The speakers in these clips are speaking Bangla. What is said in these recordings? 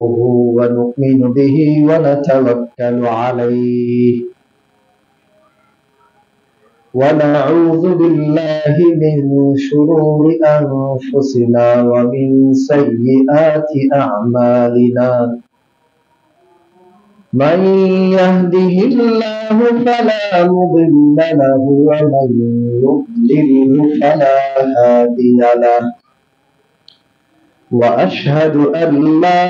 ونؤمن به ونتوكل عليه ونعوذ بالله من شرور أنفسنا ومن سيئات أعمالنا من يهده الله فلا مضل له ومن يضلل فلا هادي له وأشهد أن لا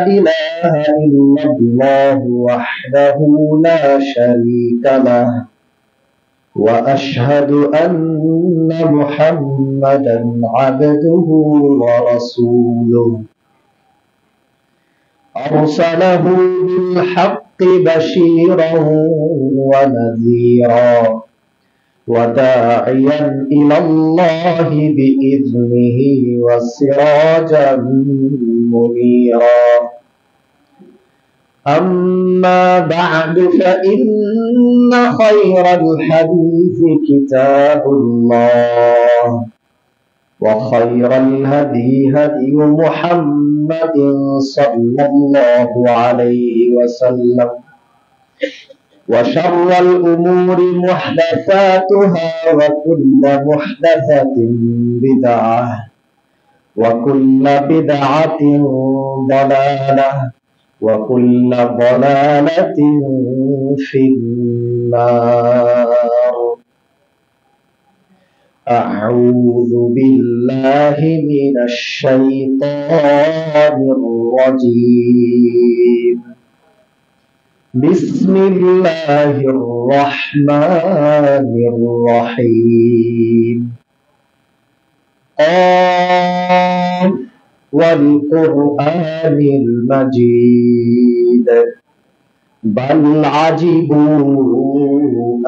إله إلا الله وحده لا شريك له وأشهد أن محمدا عبده ورسوله أرسله بالحق بشيرا ونذيرا وداعيا إلى الله بإذنه وسراجا منيرا أما بعد فإن خير الحديث كتاب الله وخير الهدي هدي محمد صلى الله عليه وسلم وشر الأمور محدثاتها وكل محدثة بدعة وكل بدعة ضلالة وكل ضلالة في النار أعوذ بالله من الشيطان الرجيم بسم الله الرحمن الرحيم قاف والقرآن المجيد بل عجبوا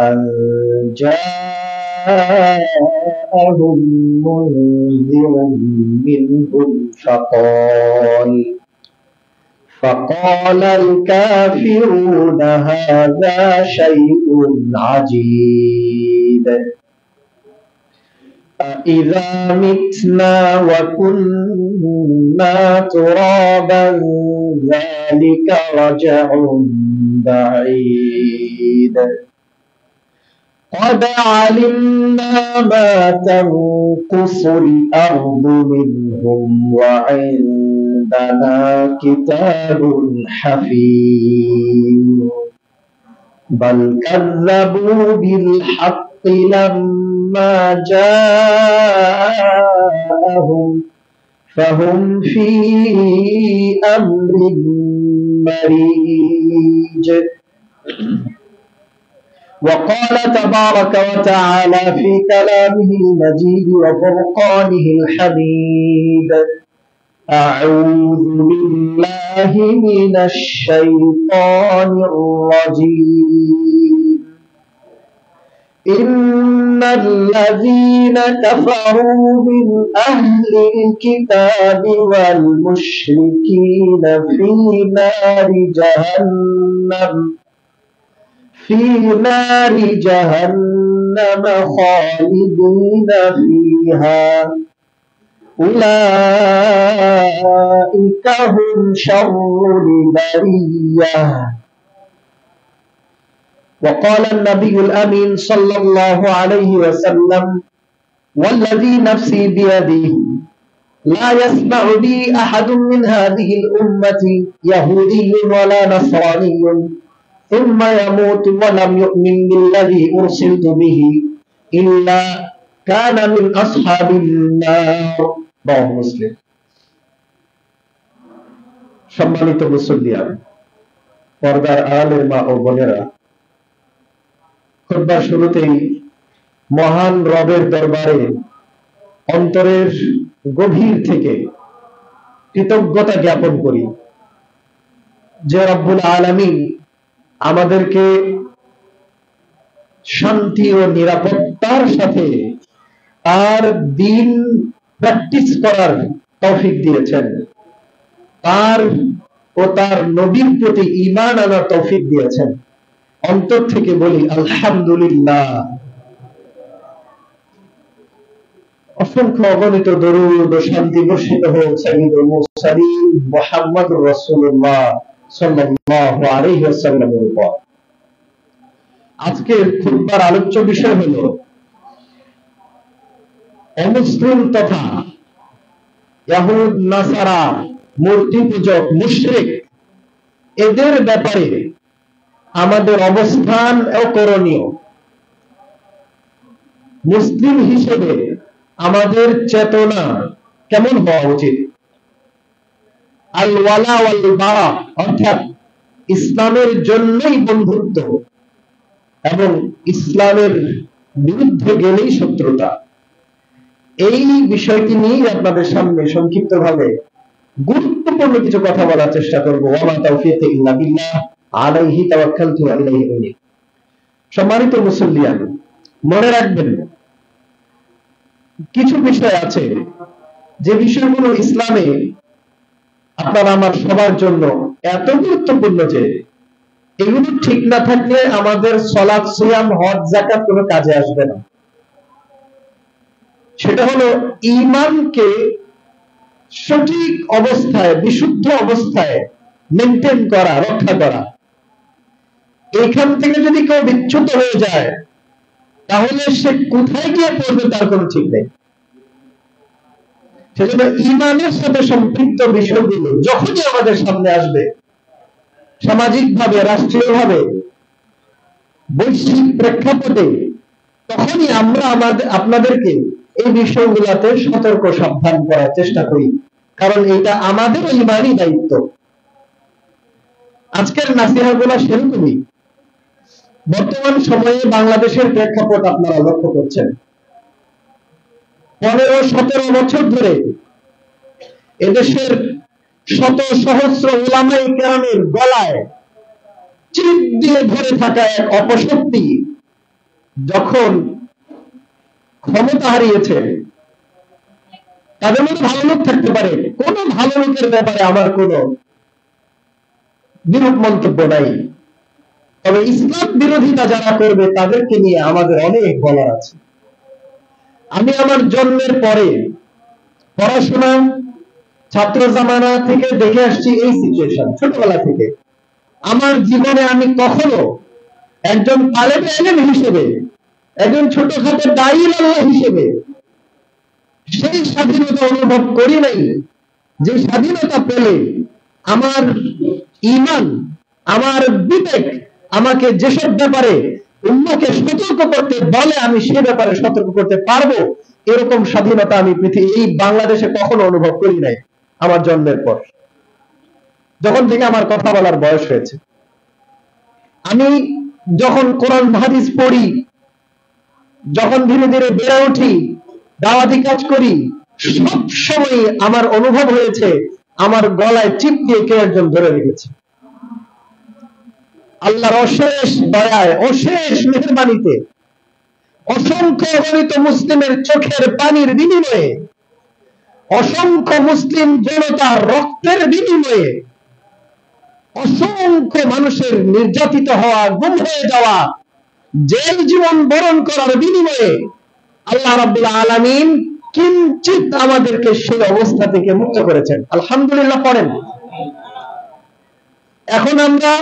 أن جاءهم منذر منهم فقال الكافرون هذا شيء عجيب أإذا متنا وكنا ترابا ذلك رجع بعيد قد علمنا ما تنقص الأرض منهم وعندنا كتاب حفيظ بل كذبوا بالحق لما جاءهم فهم في أمر مريج وقال تبارك وتعالى في كلامه المجيد وفرقانه الحميد أعوذ بالله من الشيطان الرجيم إن الذين كفروا من أهل الكتاب والمشركين في نار جهنم خالدين فيها أولئك هم شر البرية وقال النبي الأمين صلى الله عليه وسلم والذي نفسي بيده لا يسمع بي أحد من هذه الأمة يهودي ولا نصراني ثم يموت ولم يؤمن بالذي أرسلت به إلا كان من أصحاب النار رواه মুসলিম। সম্মানিত মুসল্লিয়ান, পর্দার আড়ালের মা ও বোনেরা, খুতবার শুরুতেই মহান রবের দরবারে অন্তরের গভীর থেকে কৃতজ্ঞতা জ্ঞাপন করি যে রব্বুল আলামিন আমাদেরকে শান্তি ও নিরাপত্তার সাথে তার দিন প্র্যাকটিস করার তৌফিক দিয়েছেন, তার ও তার নবীর প্রতি ঈমান আনার তৌফিক দিয়েছেন। অন্তর থেকে বলি আলহামদুলিল্লাহ। অসংখ্য অগণিত দরুদ ও শান্তি বর্ষিত হোক সাইয়্যিদুল মুরসালিন মুহাম্মদুর রাসূলুল্লাহ সাল্লাল্লাহু আলাইহি ওয়াসাল্লামের উপর। আজকের খুতবার আলোচ্য বিষয় হলো অমুসলিম তথা ইয়াহুদ নাসারা মূর্তি পূজক মুশরিক এদের ব্যাপারে আমাদের অবস্থান ও করণীয়। মুসলিম হিসেবে আমাদের চেতনা কেমন হওয়া উচিত? আল ওয়ালা ওয়াল বারা অর্থাৎ ইসলামের জন্যই বন্ধুত্ব এবং ইসলামের বিরুদ্ধে গেলেই শত্রুতা। এই বিষয়টি নিয়ে আপনাদের সামনে সংক্ষিপ্তভাবে গুরুত্বপূর্ণ কিছু কথা বলার চেষ্টা করব। ওয়া মা তাওফীকি ইল্লা বিল্লাহ আলাইহি তাওয়াক্কালতু ওয়া ইলাইহি উনীব। সম্মানিত মুসল্লিয়ান, মনে রাখবেন কিছু বিষয় আছে যে বিষয়গুলো ইসলামে আপনার আমার সবার জন্য এত গুরুত্বপূর্ণ যে এগুলো ঠিক না থাকলে আমাদের সালাত সিয়াম হজ যাকাত কোনো কাজে আসবে না। সেটা হলো ঈমানকে সঠিক অবস্থায় বিশুদ্ধ অবস্থায় মেইনটেইন করা, রক্ষা করা। এখান থেকে যদি কেউ বিচ্যুত হয়ে যায় তাহলে সে কোথায় গিয়ে পড়বে তার কোনো ঠিক নেই। সেজন্য ঈমানের সাথে সম্পৃক্ত বিষয়গুলো যখনই আমাদের সামনে আসবে, সামাজিকভাবে রাষ্ট্রীয়ভাবে বৈশ্বিক প্রেক্ষাপটে, তখনই আমরা আপনাদেরকে এই বিষয়গুলোতে সতর্ক সাবধান করার চেষ্টা করি, কারণ এটা আমাদের ঈমানি দায়িত্ব। আজকের নাসিহাগুলো সেরকমই। বর্তমান সময়ে বাংলাদেশের প্রেক্ষাপট আপনারা লক্ষ্য করছেন। 15-17 বছর ধরে এদেশের শত সহস্র উলামায়ে কেরামের গলায় চিপ দিয়ে ধরে থাকা এক অপশক্তি যখন ক্ষমতা হারিয়েছে, তাদের মধ্যে ভালো লোক থাকতে পারে, কোন ভালো লোকের ব্যাপারে আমার কোন বিরূপ মন্তব্য নাই, তবে ইসলাম বিরোধিতা যারা করবে তাদেরকে নিয়ে আমাদের অনেক বলার আছে। আমি আমার জন্মের পরে পড়াশোনা ছাত্র জামানা থেকে দেখে আসছি এই সিচুয়েশন, ছোটবেলা থেকে। আমার জীবনে আমি কখনো একজন তালেবে ইলম হিসেবে, একজন ছোটখাটো দাঈ আল্লাহ হিসেবে সেই স্বাধীনতা অনুভব করি নাই যে স্বাধীনতা পেলে আমার ঈমান, আমার বিবেক আমাকে যেসব ব্যাপারে উম্মাহকে সতর্ক করতে বলে আমি সে ব্যাপারে সতর্ক করতে পারবো। এরকম স্বাধীনতা আমি এই বাংলাদেশে কখনো অনুভব করি নাই আমার জন্মের পর, যখন থেকে আমার কথা বলার বয়স হয়েছে। আমি যখন কোরআন হাদিস পড়ি, যখন ধীরে ধীরে বেড়ে উঠি, দাওয়াতি কাজ করি, সব সময় আমার অনুভব হয়েছে আমার গলায় চিপ দিয়ে কে একজন ধরে রেখেছে। আল্লাহর অশেষ দয়ায়, অশেষ মেহেরবানিতে, অসংখ্য অগণিত মুসলিমের চোখের পানির বিনিময়ে, অসংখ্য মুসলিম জনতার রক্তের বিনিময়ে, অসংখ্য মানুষের নির্যাতিত হওয়া, গুম হয়ে যাওয়া, জেল জীবন বরণ করার বিনিময়ে আল্লাহ রাব্বুল আলামিন কিঞ্চিত আমাদেরকে সেই অবস্থা থেকে মুক্ত করেছেন। আলহামদুলিল্লাহ পড়েন। এখন আমরা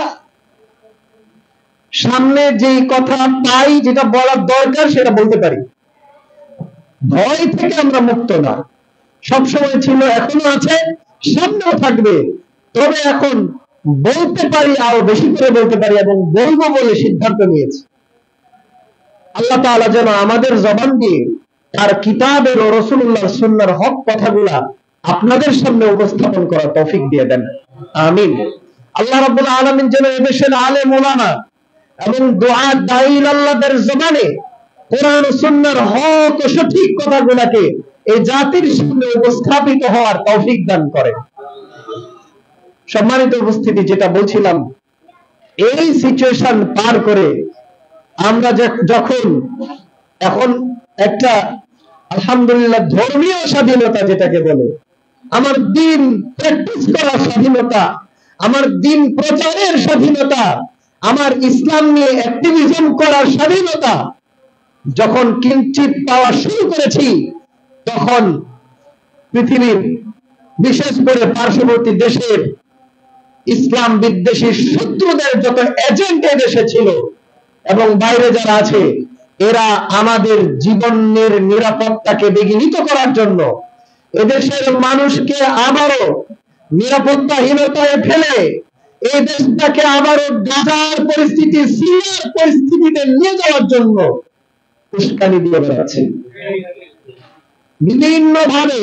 সামনে যে কথা পাই, যেটা বলার দরকার সেটা বলতে পারি। ভয় থেকে আমরা মুক্ত না, সবসময় ছিল, এখনো আছে, সামনেও থাকবে। তবে এখন বলতে পারি, আরো বেশি করে বলতে পারি, এবং বলবো বলে সিদ্ধান্ত নিয়েছি। আল্লাহ তাআলা যেন আমাদের জবান দিয়ে তার কিতাবের ও রাসূলুল্লাহর সুন্নাহর হক কথাগুলা আপনাদের সামনে উপস্থাপন করার তৌফিক দিয়ে দেন, আমিন। আল্লাহ রাব্বুল আলামিন যেন এদেশের আলেম ওলামা এবং দুআত দাঈ আল্লাহদের জবানে কোরআন ও সুন্নাহর হক ও সঠিক কথাগুলোকে এই জাতির সামনে উপস্থাপিত হওয়ার তৌফিক দান করেন। সম্মানিত উপস্থিতি, যেটা বলছিলাম, এই সিচুয়েশন পার করে আমরা যখন এখন একটা আলহামদুলিল্লাহ ধর্মীয় স্বাধীনতা যেটাকে বলে, আমার দিন প্র্যাকটিস করার স্বাধীনতা, আমার দিন প্রচারের স্বাধীনতা, আমার ইসলাম নিয়ে অ্যাক্টিভিজম করার স্বাধীনতা যখন কিঞ্চিত পাওয়া শুরু করেছি, তখন পৃথিবীর বিশেষ করে পার্শ্ববর্তী দেশের ইসলাম বিদ্বেষী শত্রুদের যত এজেন্ট দেশে ছিল এবং বাইরে যারা আছে, এরা আমাদের জীবনের নিরাপত্তাকে বিঘ্নিত করার জন্য এদেশের মানুষকে আবারও নিরাপত্তাহীনতায় ফেলে এই দেশটাকে আবারও গাজার পরিস্থিতি, সিরিয়ার পরিস্থিতিতে নিয়ে যাওয়ার জন্য উস্কানি দিয়ে বেড়াচ্ছে। বিভিন্ন ভাবে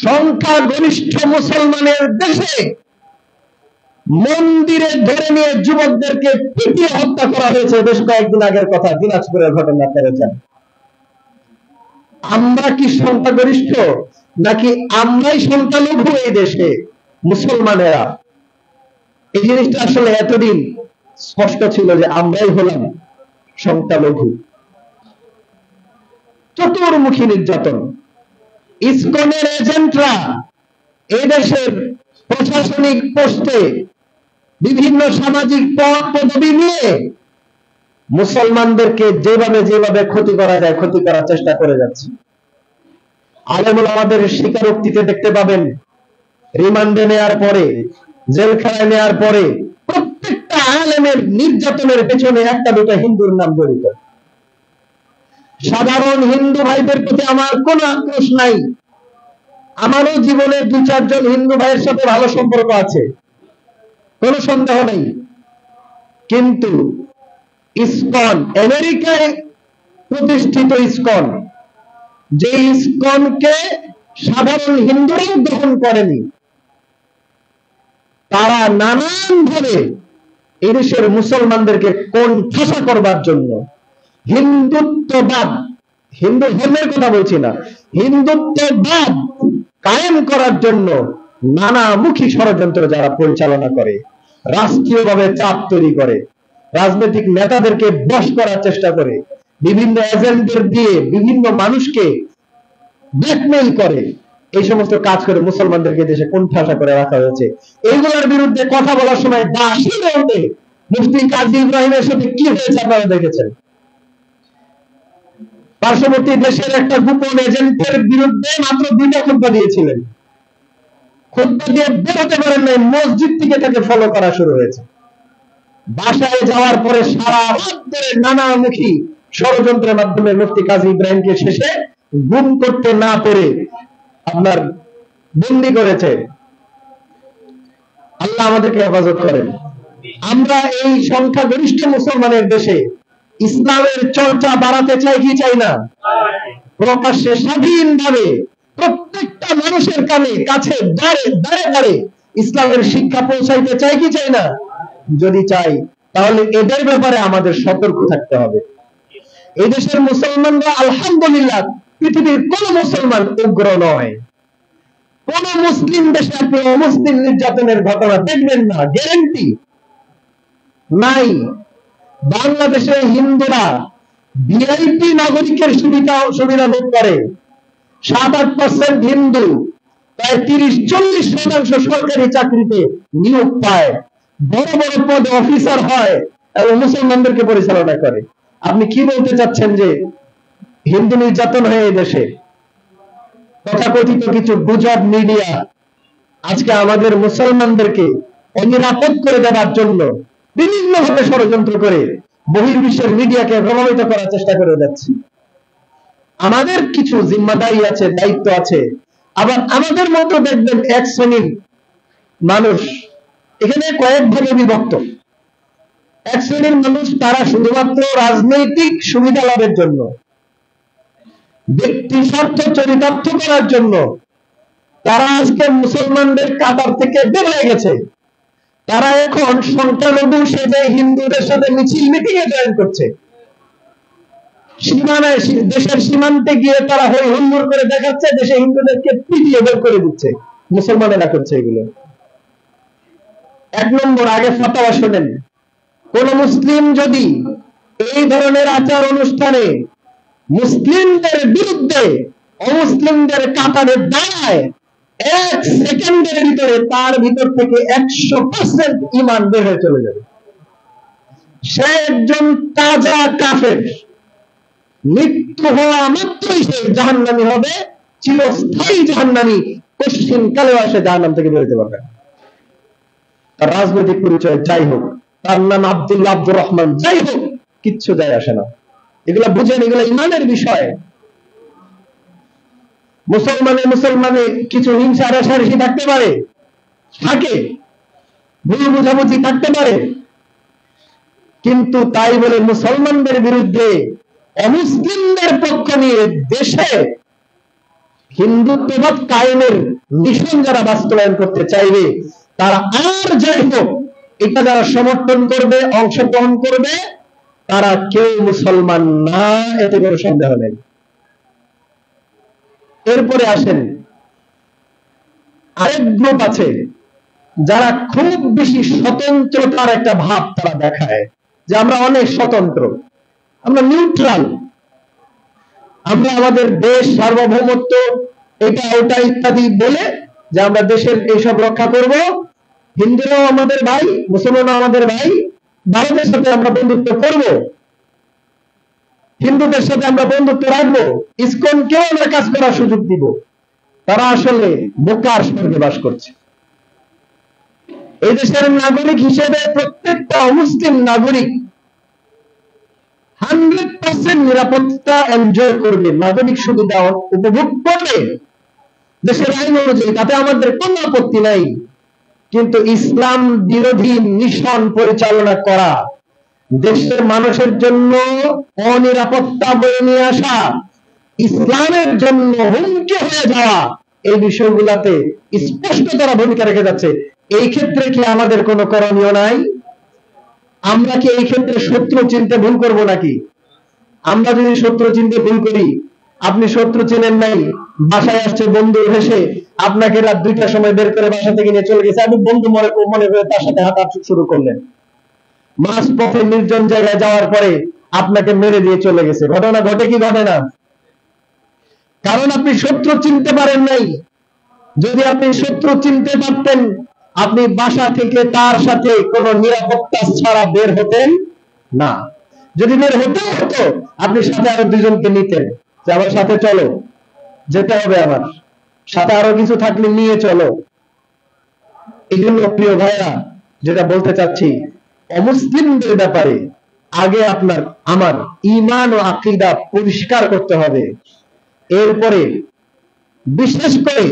সংখ্যাগরিষ্ঠ মুসলমানের দেশে মন্দিরে ধরে নিয়ে যুবকদেরকে পিটিয়ে হত্যা করা হয়েছে। বেশ কয়েকদিন আগের কথা, দিনাজপুরের ঘটনা করেছেন। আমরা কি সংখ্যাগরিষ্ঠ নাকি আমরাই সংখ্যালঘু এই দেশে মুসলমানেরা? এই জিনিসটা আসলে এতদিন স্পষ্ট ছিল যে আমরাই হলাম সংখ্যালঘু। চতুর্মুখী নির্যাতন, ইসকনের এজেন্টরা এই দেশের প্রশাসনিক পোস্টে বিভিন্ন সামাজিক পদ পদবি নিয়ে মুসলমানদেরকে যেভাবে যেভাবে ক্ষতি করা যায় ক্ষতি করার চেষ্টা করে যাচ্ছে। আলেমুল আমাদের স্বীকারোক্তিতে দেখতে পাবেন, রিমান্ডে নেওয়ার পরে, জেলখানায় নেওয়ার পরে প্রত্যেকটা আলেমের নির্যাতনের পেছনে একটা দুটা হিন্দুর নাম জড়িত। সাধারণ হিন্দু ভাইদের প্রতি আমার কোন আক্রোশ নাই। আমারও জীবনে 2-4 জন হিন্দু ভাইয়ের সাথে ভালো সম্পর্ক আছে, কোনো সন্দেহ নেই। কিন্তু ইসকন, আমেরিকায় প্রতিষ্ঠিত ইসকন, যে ইসকনকে সাধারণ হিন্দুরাও গ্রহণ করেনি, তারা নানান ভাবে এদেশের মুসলমানদেরকে কোণঠাসা করবার জন্য হিন্দুত্ববাদ, হিন্দু ধর্মের কথা বলছি না, হিন্দুত্ববাদ কায়েম করার জন্য নানামুখী ষড়যন্ত্র যারা পরিচালনা করে, রাষ্ট্রীয়ভাবে চাপ তৈরি করে, রাজনৈতিক নেতাদেরকে বশ করার চেষ্টা করে, বিভিন্ন এজেন্টদের দিয়ে বিভিন্ন মানুষকে ব্ল্যাকমেইল করে, এই সমস্ত কাজ করে মুসলমানদেরকে দেশে কোণঠাসা করে রাখা হয়েছে। এইগুলোর বিরুদ্ধে কথা বলার সময় মুফতি কাজী ইব্রাহিমের সাথে কি হয়েছে আপনারা দেখেছেন। পার্শ্ববর্তী দেশের একটা গোপন এজেন্টের বিরুদ্ধে মাত্র 2টা খুতবা দিয়েছিলেন। খুতবা দিয়ে বেরোতে পারেন নাই, মসজিদ থেকে তাকে ফলো করা শুরু হয়েছে। বাসায় যাওয়ার পরে সারা রাত ধরে নানামুখী ষড়যন্ত্রের মাধ্যমে মুফতি কাজী ইব্রাহিমকে শেষে গুম করতে না পেরে আপনার বন্দী করেছে। আল্লাহ আমাদেরকে হেফাজত করেন। আমরা এই সংখ্যাগরিষ্ঠ মুসলমানের দেশে ইসলামের চর্চা বাড়াতে চাই কি চাই না? প্রকাশ্যে স্বাধীনভাবে প্রত্যেকটা মানুষের কাছে দাঁড়ে দাঁড়ে ইসলামের শিক্ষা পৌঁছাইতে চাই কি চাই না? যদি চাই তাহলে এদের ব্যাপারে আমাদের সতর্ক থাকতে হবে। এই দেশের মুসলমানরা আলহামদুলিল্লাহ পৃথিবীর কোন মুসলমান উগ্র নয়। কোন মুসলিম দেশে আপনি অমুসলিম নির্যাতনের ঘটনা দেখবেন না, গ্যারান্টি নাই। বাংলাদেশের হিন্দুরা ভিআইপি নাগরিকের সুবিধা ভোগ করে। 7-8% হিন্দু প্রায় 30-40% সরকারি চাকরিতে নিয়োগ পায়, বড় বড় পদে অফিসার হয় এবং মুসলমানদেরকে পরিচালনা করে। আপনি কি বলতে চাচ্ছেন যে হিন্দু নির্যাতন হয়ে দেশে? তথাকথিত কিছু গুজব মিডিয়া আজকে আমাদের মুসলমানদেরকে অনিরাপদ করে দেওয়ার জন্য বিভিন্নভাবে ষড়যন্ত্র করে বহির্বিশ্বের মিডিয়াকে প্রভাবিত করার চেষ্টা করে যাচ্ছে। আমাদের কিছু জিম্মাদারি আছে, দায়িত্ব আছে। আবার আমাদের মতো দেখবেন এক শ্রেণীর মানুষ এখানে কয়েক ভাগে বিভক্ত। এক শ্রেণীর মানুষ তারা শুধুমাত্র রাজনৈতিক সুবিধা লাভের জন্য, ব্যক্তি স্বার্থ চরিতার্থ করার জন্য তারা আজকে মুসলমানদের কাতার থেকে বের হয়ে গেছে। তারা এখন সংখ্যালঘু সেজে হিন্দুদের সাথে মিছিল মিটিং এ জয়েন করছে। সীমানায়, দেশের সীমান্তে গিয়ে তারা হই হুল্লোড় করে দেখাচ্ছে, দেশে হিন্দুদেরকে পিটিয়ে বের করে দিচ্ছে। মুসলমানেরা করছে এগুলো। 1 নম্বর, আগে ফতোয়া শোনেন। কোন মুসলিম যদি এই ধরনের আচার অনুষ্ঠানে মুসলিমদের বিরুদ্ধে অমুসলিমদের কাতারে দাঁড়ায়, 1 সেকেন্ডের ভিতরে তার ভিতর থেকে 100% ঈমান বের হয়ে চলে যাবে। সে একজন তাজা কাফের। মৃত্যু হওয়া মাত্রই সে জাহান্নামী হবে, চিরস্থায়ী জাহান্নামী, কোশ্চিন কালেও সে জাহান্নাম থেকে বেরোতে পারবে না। তার রাজনৈতিক পরিচয় যাই হোক, তার নাম আব্দুল্লাহ আব্দুর রহমান যাই হোক, কিচ্ছু যায় আসে না। এগুলা বুঝেন, এগুলা ইমানের বিষয়। মুসলমানে কিছু হিংসা রেষারেষি থাকতে পারে, থাকে, ভুল বুঝাবুঝি থাকতে পারে, কিন্তু তাই বলে মুসলমানদের বিরুদ্ধে অমুসলিমদের পক্ষ নিয়ে দেশে হিন্দুত্ববাদ কায়েমের মিশন যারা বাস্তবায়ন করতে চাইবে, তারা আর যাই হোক, এটা যারা সমর্থন করবে, অংশগ্রহণ করবে, তারা কেউ মুসলমান না, এতে কোনো সন্দেহ নেই। এরপরে আসেন, আরেক গ্রুপ আছে যারা খুব বেশি স্বতন্ত্রতার একটা ভাব তারা দেখায়, যে আমরা অনেক স্বতন্ত্র, আমরা নিউট্রাল, আমরা আমাদের দেশ সার্বভৌমত্ব এটা ওটা ইত্যাদি বলে যে আমরা দেশের এইসব রক্ষা করব, হিন্দুরাও আমাদের ভাই, মুসলমানও আমাদের ভাই, ভারতের সাথে আমরা বন্ধুত্ব করব, হিন্দুদের সাথে আমরা বন্ধুত্ব রাখবো, ইসকনকেও আমরা কাজ করার সুযোগ দিব। তারা আসলে বোকার স্বর্গে বাস করছে। এই দেশের নাগরিক হিসেবে প্রত্যেকটা অমুসলিম নাগরিক 100% নিরাপত্তা এনজয় করবে, নাগরিক সুবিধা উপভোগ করবে দেশের আইন অনুযায়ী, তাতে আমাদের কোনো আপত্তি নাই। কিন্তু ইসলাম বিরোধী মিশন পরিচালনা করা, দেশের মানুষের জন্য অনিরাপত্তা বয়ে নিয়ে আসা, ইসলামের জন্য হুমকি হয়ে যাওয়া, এই বিষয়গুলোতে স্পষ্ট তারা ভূমিকা রেখে যাচ্ছে। এই ক্ষেত্রে কি আমাদের কোনো করণীয় নাই? আমরা কি এই ক্ষেত্রে শত্রু চিনতে ভুল করব নাকি? আমরা যদি শত্রু চিনতে ভুল করি, আপনি শত্রু চেনেন নাই, বাসায় আসছে বন্ধু ভেসে, আপনাকে রাত 2টার সময় বের করে বাসা থেকে নিয়ে চলে গেছে, আপনি বন্ধু মনে করে তার সাথে হাঁটা শুরু করলেন, মাঝ পথে নির্জন জায়গায় যাওয়ার পরে আপনাকে মেরে দিয়ে চলে গেছে। ঘটনা ঘটে কি ঘটে না? কারণ আপনি শত্রু চিনতে পারেন নাই। যদি আপনি শত্রু চিনতে পারতেন, আপনি বাসা থেকে তার সাথে কোনো নিরাপত্তা ছাড়া বের হতেন না। যদি বের হতে হতো, আপনি সাথে আরো 2জনকে নিতেন, যে আমার সাথে চলো, যেতে হবে, আমার সাথে আরো কিছু থাকলে নিয়ে চলো। এই জন্য প্রিয় ভাইরা, যেটা বলতে চাচ্ছি, অমুসলিমদের ব্যাপারে আগে আপনার আমার ঈমান ও আকীদা পরিষ্কার করতে হবে। এরপরে বিশেষ করে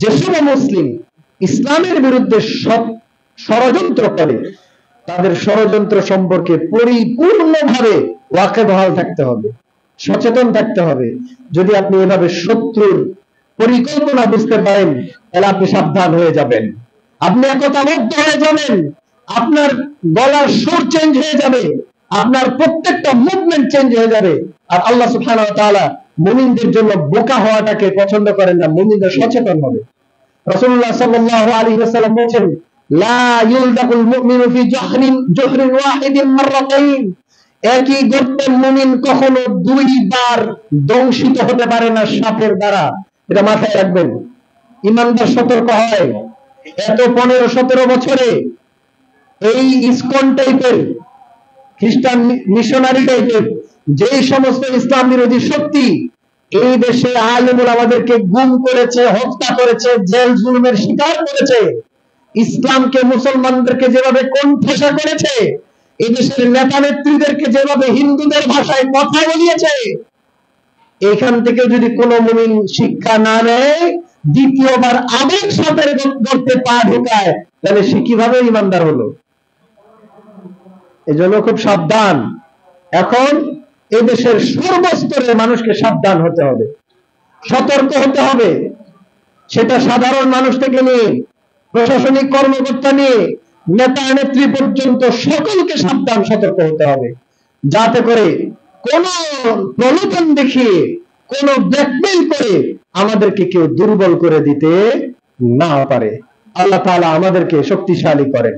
যেসব মুসলিম ইসলামের বিরুদ্ধে ষড়যন্ত্র করে, তাদের ষড়যন্ত্র সম্পর্কে পরিপূর্ণভাবে ওয়াকিবহাল থাকতে হবে, সচেতন থাকতে হবে। যদি আপনি এভাবে শত্রুর পরিকল্পনা বুঝতে পারেন, তাহলে আপনি সাবধান হয়ে যাবেন, আপনি একতাবদ্ধ হয়ে যাবেন, আপনার গলার সুর চেঞ্জ হয়ে যাবে, আপনার প্রত্যেকটা মুভমেন্ট চেঞ্জ হয়ে যাবে। আর আল্লাহ সুবহানাহু ওয়া তাআলা মুমিনদের জন্য বোকা হওয়াটাকে পছন্দ করেন না, মুমিনরা সচেতন হবে। রাসূলুল্লাহ সাল্লাল্লাহু আলাইহি ওয়াসাল্লাম বলেছেন, লা ইউলদাকুল মুমিনু ফি জুহরিন ওয়াহিদিন মাররাতাইন, একই গর্তে মুমিন কখনো 2 বার দংশিত হতে পারে না সাপের দ্বারা। এটা মাথায় রাখবেন, ঈমানদার সতর্ক হয়। এত 15-17 বছরে এই ইসকন টাইপের, খ্রিস্টান মিশনারি টাইপের যেই সমস্ত ইসলাম বিরোধী শক্তি এই দেশে আলেমুল আমাদেরকে গুম করেছে, হত্যা করেছে, জেল জুলুমের শিকার করেছে, ইসলামকে মুসলমানদেরকে যেভাবে কোণঠাসা করেছে, এই দেশের নেতা নেত্রীদেরকে যেভাবে হিন্দুদের ভাষায় কথা বলিয়েছে, এখান থেকে যদি কোনো মুমিন শিক্ষা না নেয়, দ্বিতীয়বার আবেগ সাথে গর্তে পা ঢোকায়, তাহলে সে কিভাবে ইমানদার হলো? এজন্য খুব সাবধান। এখন এই দেশের সর্বস্তরের মানুষকে সাবধান হতে হবে, সতর্ক হতে হবে। সেটা সাধারণ মানুষ থেকে নিয়ে প্রশাসনিক কর্মকর্তা নিয়ে নেতা নেত্রী পর্যন্ত সকলকে সাবধান সতর্ক হতে হবে, যাতে করে কোন প্রলোভন দেখিয়ে, কোন ব্ল্যাকমেইল করে আমাদেরকে কেউ দুর্বল করে দিতে না পারে। আল্লাহ তাআলা আমাদেরকে শক্তিশালী করেন।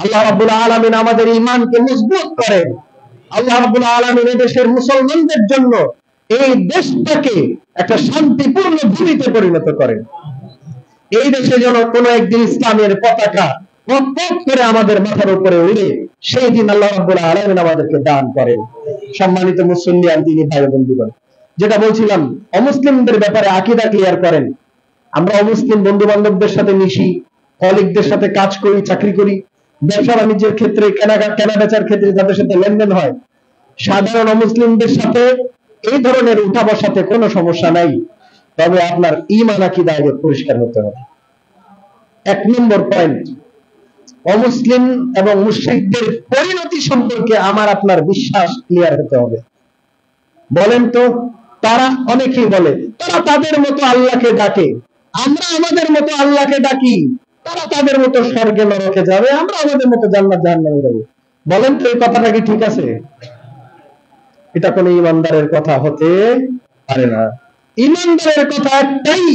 আল্লাহ রাব্বুল আলামিন আমাদের ঈমানকে মজবুত করেন। আল্লাহ রাব্বুল আলামিন এই দেশের মুসলমানদের জন্য এই দেশটাকে একটা শান্তিপূর্ণ ভূমিতে পরিণত করেন। এই দেশে যেন কোনো একদিন ইসলামের পতাকা পক পক করে আমাদের মাথার উপরে উড়ে সেই দিন আল্লাহ রাব্বুল আলামিন আমাদেরকে দান করেন। সম্মানিত মুসলিম দিনী ভাই বন্ধুগণ, যেটা বলছিলাম, অমুসলিমদের ব্যাপারে আকীদা ক্লিয়ার করেন। আমরা অমুসলিম বন্ধু বান্ধবদের সাথে মিশি, কলিগদের সাথে কাজ করি, চাকরি করি, ব্যবসা বাণিজ্যের ক্ষেত্রে, কেনা বেচার ক্ষেত্রে যাদের সাথে লেনদেন হয়, সাধারণ অমুসলিমদের সাথে এই ধরনের উঠা বসাতে কোনো সমস্যা নাই। তবে আপনার ঈমান আকীদা আগে পরিষ্কার হতে হবে। 1 নম্বর পয়েন্ট, অমুসলিম এবং মুশরিকদের পরিণতি সম্পর্কে আমার আপনার বিশ্বাস ক্লিয়ার হতে হবে। বলেন তো, তারা অনেকেই বলে তারা তাদের মতো আল্লাহকে ডাকে, আমরা আমাদের মতো আল্লাহকে ডাকি, তারা তাদের মতো স্বর্গে নরকে যাবে, আমরা আমাদের মতো জান্নাত জাহান্নামে যাব। বলেন তো এই কথাটা কি ঠিক আছে? এটা কোন ঈমানদারের কথা হতে পারে না। ঈমানদারের কথা একটাই,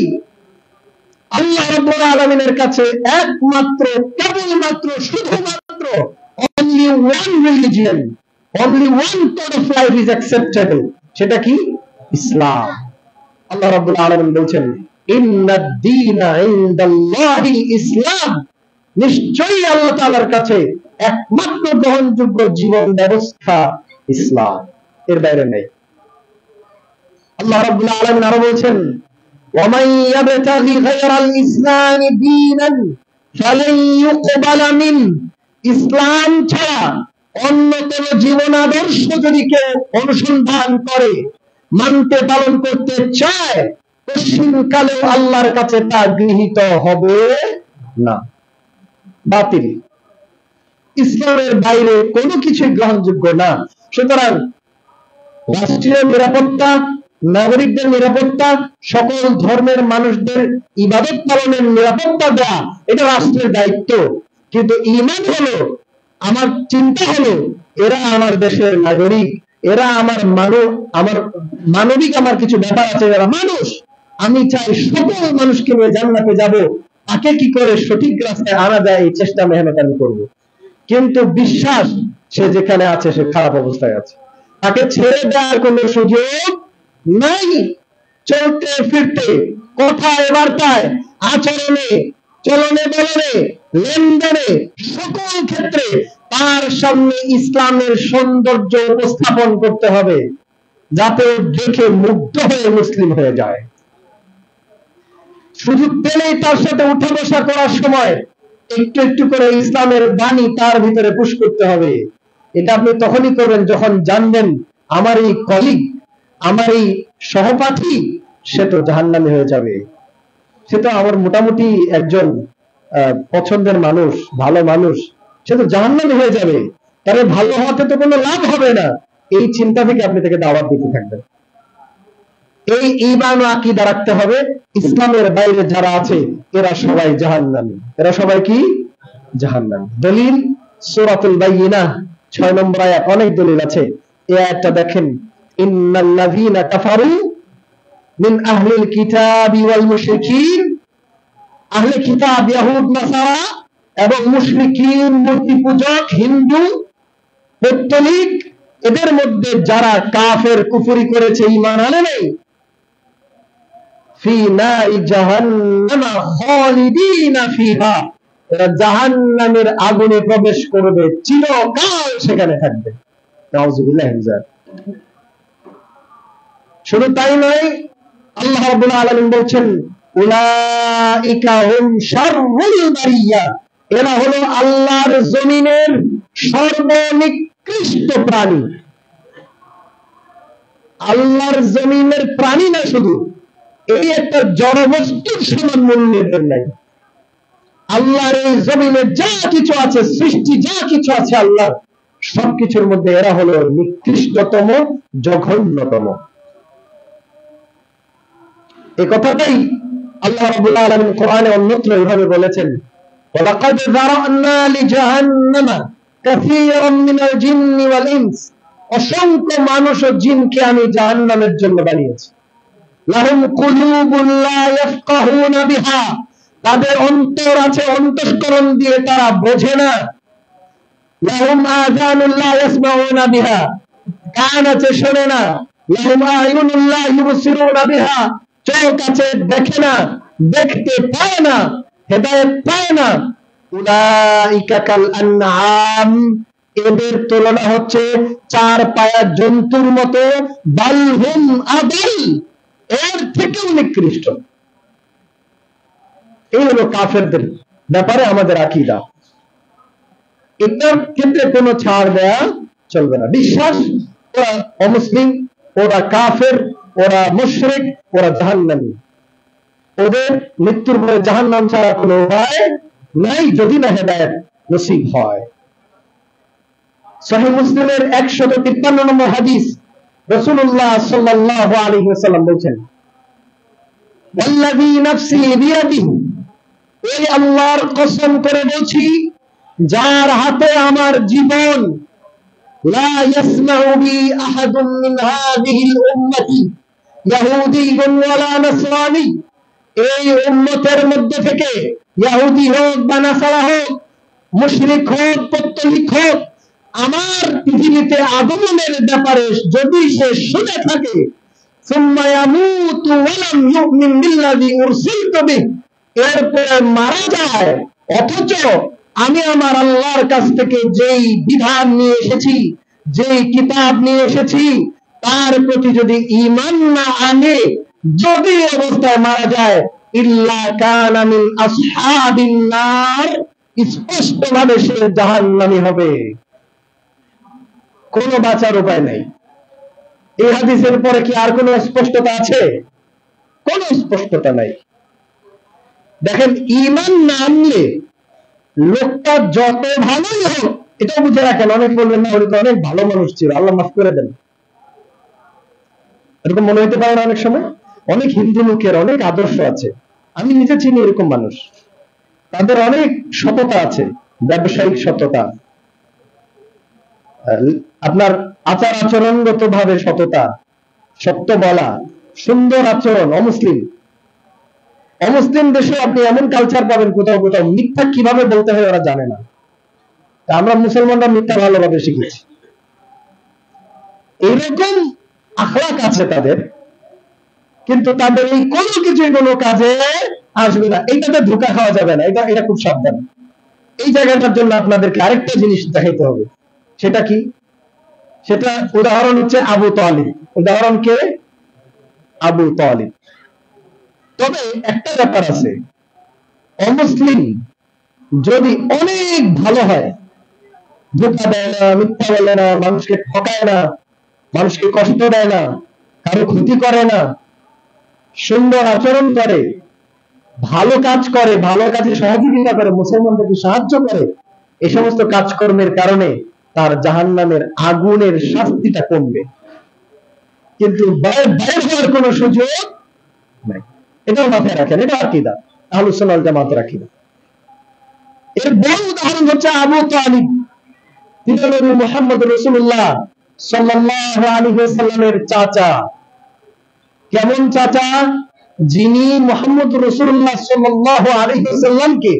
আল্লাহ রাব্বুল আলামিনের কাছে একমাত্র, কেবলমাত্র, শুধুমাত্র only one religion, only one code of life is acceptable, সেটা কি? ইসলাম। আল্লাহ রাব্বুল আলামিন বলছেন ইন্নাদ দীনা ইনদাল্লাহিল ইসলাম, নিশ্চয়ই আল্লাহ তাআলার কাছে একমাত্র গ্রহণযোগ্য জীবন ব্যবস্থা ইসলাম, এর বাইরে নেই। আল্লাহ রাব্বুল আলামিন আরো বলছেন ومن يبتغي غير الإسلام دينا فلن يقبل منه, ইসলাম ছাড়া অন্য কোন জীবন আদর্শ যদি কেউ অনুসন্ধান করে, মানতে পালন করতে চায়, পশ্চিমকালেও আল্লাহর কাছে তা গৃহীত হবে না, বাতিল। ইসলামের বাইরে কোনো কিছুই গ্রহণযোগ্য না। সুতরাং রাষ্ট্রীয় নিরাপত্তা, নাগরিকদের নিরাপত্তা, সকল ধর্মের মানুষদের ইবাদত পালনের নিরাপত্তা দেওয়া, এটা রাষ্ট্রের দায়িত্ব। কিন্তু ঈমান হলো, আমার চিন্তা হলো এরা আমার দেশের নাগরিক, এরা আমার মানবিক আমার কিছু ব্যাপার আছে, এরা মানুষ, আমি চাই সকল মানুষকে নিয়ে জান্নাতে যাব, তাকে কি করে সঠিক রাস্তায় আনা যায় এই চেষ্টা মেহনত আমি করব। কিন্তু বিশ্বাস, সে যেখানে আছে সে খারাপ অবস্থায় আছে, তাকে ছেড়ে দেওয়ার কোন সুযোগ নাই। চলতে ফিরতে, কথায় বার্তায়, আচরণে, চলনে বলনে, লেনদেনে, সকল ক্ষেত্রে তার সামনে ইসলামের সৌন্দর্য উপস্থাপন করতে হবে, যাতে দেখে মুগ্ধ হয়ে মুসলিম হয়ে যায়। সুযোগ পেলেই তার সাথে উঠা বসা করার সময় একটু একটু করে ইসলামের বাণী তার ভিতরে পুশ করতে হবে। এটা আপনি তখনই করবেন যখন জানবেন আমার এই কলিগ, আমার এই সহপাঠী, সে তো জাহান্নামী হয়ে যাবে, সে তো আমার মোটামুটি একজন পছন্দের মানুষ, ভালো মানুষ, সে তো জাহান্নামী হয়ে যাবে, তাহলে ভালো হওয়াতে তো কোনো লাভ হবে না। এই চিন্তা থেকে আপনি তাকে দাওয়াত দিতে থাকবেন। এই ঈমান ও আকীদা রাখতে হবে। ইসলামের বাইরে যারা আছে এরা সবাই জাহান্নামী, এরা সবাই কি? জাহান্নামী। দলিল সূরাতুল বাইয়িনাহ 6 নম্বর আয়াত, অনেক দলিল আছে। এই আয়াতটা দেখেন, ইন্নাল্লাযীনা কাফারু মিন আহলিল কিতাবি ওয়াল মুশরিকিন, আহলে কিতাব ইহুদ নাসারা এবং মুশরিকিন, মূর্তি পূজক, হিন্দু, পৌত্তলিক, এদের মধ্যে যারা কাফের, কুফরি করেছে, ঈমান আনে নাই, ফি নারি জাহান্নাম খালিদিনা ফিহা, এরা জাহান্নামের আগুনে প্রবেশ করবে, চিরকাল সেখানে থাকবে। নাউযুবিল্লাহি মিন যালিক। শুধু তাই নয়, আল্লাহ রাব্বুল আলামিন বলছেন উলাইকা হুম শাররুল বারিয়া, এরা হলো আল্লাহর জমিনের সর্বনিকৃষ্ট প্রাণী। আল্লাহর জমিনের প্রাণী না শুধু, এই একটা জড়বস্তুর সমান মূল্যের নাই। আল্লাহর এই জমিনে যা কিছু আছে, সৃষ্টি যা কিছু আছে আল্লাহ, সবকিছুর মধ্যে এরা হলো নিকৃষ্টতম, জঘন্যতম। এই কথাটাই আল্লাহ রাব্বুল আলামিন কোরআনে অন্যত্র এভাবে বলেছেন, ওয়ালাকাদ যারানা লিজাহান্নামা কাসীরাম মিনাল জিন্নি ওয়াল ইনস, অসংখ্য মানুষ ও জিনকে আমি জাহান্নামের জন্য বানিয়েছি। লাহুম কুলুবুন লা ইয়াফকাহুনা বিহা, তাদের অন্তর আছে, অন্তঃকরণ দিয়ে তারা বোঝে না। লাহুম আযানুন লা ইয়াসমাউনা বিহা, কান আছে, শোনে না। লাহুম আ'য়ুনুন লা ইউবসিরুনা বিহা, চোখ আছে, দেখে না, দেখতে পায় না, হেদায়েত পায় না। উলাইকা কাল আনআম, এদের তুলনা হচ্ছে চার পায়া জন্তুর মতো, বাল হুম আদাল, এর থেকেও নিকৃষ্ট। এই হলো কাফেরদের ব্যাপারে আমাদের আকীদা। এটার ক্ষেত্রে কোনো ছাড় দেয়া চলবে না। বিশ্বাস ওরা অমুসলিম, ওরা কাফের, ওরা মুশরিক, ওরা জাহান্নামী, ওদের মৃত্যুর পরে জাহান্নাম ছাড়া কোনো উপায় নাই, যদি না হেদায়েত নসিব হয়। সহিহ মুসলিমের 153 নম্বর হাদিস, রাসূলুল্লাহ সাল্লাল্লাহু আলাইহি ওয়াসাল্লাম বলেন, ওয়াল্লাযী নাফসি বিয়াদিহি, এই আল্লাহর কসম করে বলছি যার হাতে আমার জীবন, লা ইয়াসমাউ বি আহাদুম মিন হাযিহিল উম্মতি ইয়াহুদিয়্যুন ওয়ালা নাসরানী, এই উম্মতের মধ্যে থেকে ইহুদি হোক বা নাসারা হোক, মুশরিক হোক, পৌত্তলিক হোক, আমার পৃথিবীতে আগমনের ব্যাপারে যদি সে শুনে থাকে, সুম্মা ইয়ামুতু ওয়া লাম ইউমিন বিল্লাযী উরসিলতু বিহি, এরপরে মারা যায় অথচ আমি আমার আল্লাহর কাছ থেকে যেই বিধান নিয়ে এসেছি, যেই কিতাব নিয়ে এসেছি, তার প্রতি যদি ঈমান না আনে, যদি অবস্থায় মারা যায়, ইল্লা কানা মিন আসহাবিন নার, স্পষ্টভাবে সে জাহান্নামী হবে, কোনো বাঁচার উপায় নাই। এই হাদিসের পরে কি আর কোনো স্পষ্টতা আছে? কোনো স্পষ্টতা নাই। দেখেন, ঈমান না আনলে লোকটা যত ভালোই হোক, এটাও বুঝে রাখেন, অনেক বলবেন না উনি তো অনেক ভালো মানুষ ছিল, আল্লাহ মাফ করে দেন, এরকম মনে হতে পারে না অনেক সময়। অনেক হিন্দু লোকের অনেক আদর্শ আছে, আমি নিজে চিনি এরকম মানুষ, তাদের অনেক সততা আছে, ব্যবসায়িক সততা, আপনার আচার আচরণগত ভাবে সততা, সত্য বলা, সুন্দর আচরণ। অমুসলিম দেশে আপনি এমন কালচার পাবেন কোথাও কোথাও, মিথ্যা কিভাবে বলতে হয় ওরা জানে না। আমরা মুসলমানরা মিথ্যা ভালোভাবে শিখেছি, এইরকম আখলাক আছে তাদের, কিন্তু তাদের এই কোনো কিছুই কোনো কাজে আসবে না। এইটাতে ধোঁকা খাওয়া যাবে না, এটা খুব সাবধান। এই জায়গাটার জন্য আপনাদেরকে আরেকটা জিনিস দেখাইতে হবে। সেটা কি? সেটা উদাহরণ হচ্ছে আবু তালিব। উদাহরণ কে? আবু তালিব। তবে একটা ব্যাপার আছে, অমুসলিম যদি অনেক ভালো হয়, ধোঁকা দেয় না, মিথ্যা বলে না, মানুষকে ঠকায় না, মানুষকে কষ্ট দেয় না, কারো ক্ষতি করে না, সুন্দর আচরণ করে, ভালো কাজ করে, ভালো কাজে সহযোগিতা করে, মুসলমানদেরকে সাহায্য করে, এই সমস্ত কাজকর্মের কারণে তার জাহান্নামের আগুনের শাস্তিটা কমবে, কিন্তু বাইরে হওয়ার কোন সুযোগ নাই। এটাও মাথায় রাখেন, এটা আকীদা, আহলুস সুন্নাহ ওয়াল জামাতের আকীদা। এর বড় উদাহরণ হচ্ছে আবু তালিব। তিনি নবী মুহাম্মদ রাসূলুল্লাহ সাল্লাল্লাহু আলাইহি ওয়াসাল্লামের চাচা। কেমন চাচা? যিনি মুহাম্মদ রাসূলুল্লাহ সাল্লাল্লাহু আলাইহি ওয়াসাল্লামকে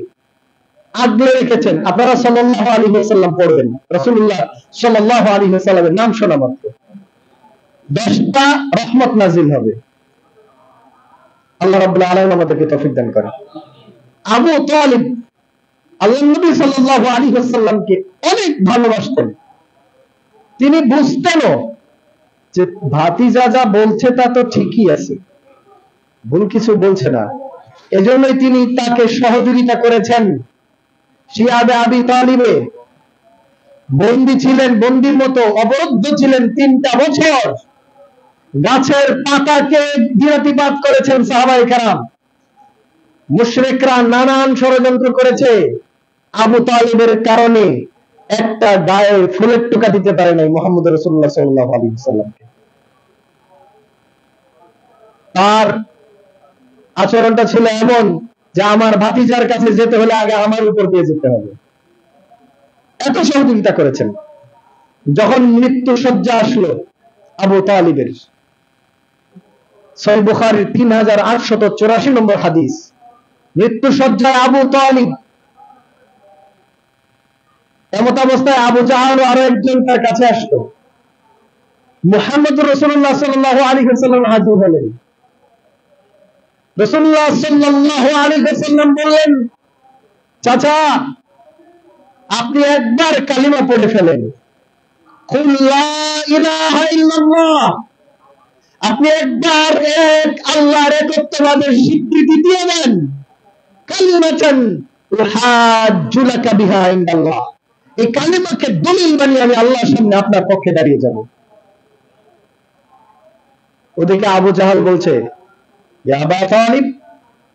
আগলে রেখেছেন। আপনারা সাল্লাল্লাহু আলাইহি ওয়াসাল্লাম পড়বেন, রাসূলুল্লাহ সাল্লাল্লাহু আলাইহি ওয়াসাল্লামের নাম শোনা মাত্র 10টা রহমত নাজিল হবে। আল্লাহ রাব্বুল আলামিন আমাদেরকে তৌফিক দান করেন। আবু তালিব আল্লাহর নবী সাল্লাল্লাহু আলাইহি ওয়াসাল্লামকে অনেক ভালোবাসতেন। তিনি বুঝতেন যে ভাতিজা যা বলছে তা তো ঠিকই আছে, ভুল কিছু বলছে না, এজন্যই তিনি তাকে সহযোগিতা করেছেন। শিয়াবে আবি তালিবে বন্দী ছিলেন, বন্দীর মতো অবরুদ্ধ ছিলেন 3টা বছর। গাছের পাতাকে বিরতিপাত করেছেন সাহাবায়ে কেরাম। মুশরিকরা নানান ষড়যন্ত্র করেছে, আবু তালিবের কারণে একটা গায়ে ফুলের টোকা দিতে পারে নাই মুহাম্মদ রাসূলুল্লাহ সাল্লাল্লাহু আলাইহি ওয়াসাল্লামকে। তার আচরণটা ছিল এমন যে আমার ভাতিজার কাছে যেতে হলে আগে আমার উপর দিয়ে যেতে হবে, এত সহযোগিতা করেছেন। যখন মৃত্যু শয্যা আসলো আবু তালিবের, সহিহ বুখারীর 3884 নম্বর হাদিস, মৃত্যু শয্যায় আবু তালিব, এমত অবস্থায় আবু জাহল আরো একজন তার কাছে আসলো। মুহাম্মদ রাসূলুল্লাহ সাল্লাল্লাহু আলাইহি ওয়াসাল্লাম হাজির হলেন। রাসূলুল্লাহ সাল্লাল্লাহু আলাইহি ওয়াসাল্লাম বললেন, চাচা আপনি একবার কালিমা পড়ে ফেলেন, কুল লা ইলাহা ইল্লাল্লাহ, আপনি একবার এক আল্লাহর একত্ববাদের স্বীকৃতি দিয়ে দেন, কালিমাতান উহাজ্জু লাকা বিহা ইনদাল্লাহ, এই কালিমাকে দলিল বানিয়ে আমি আল্লাহর সামনে আপনার পক্ষে দাঁড়িয়ে যাব। ওদিকে আবু জাহাল বলছে, ইয়া আবা তালিব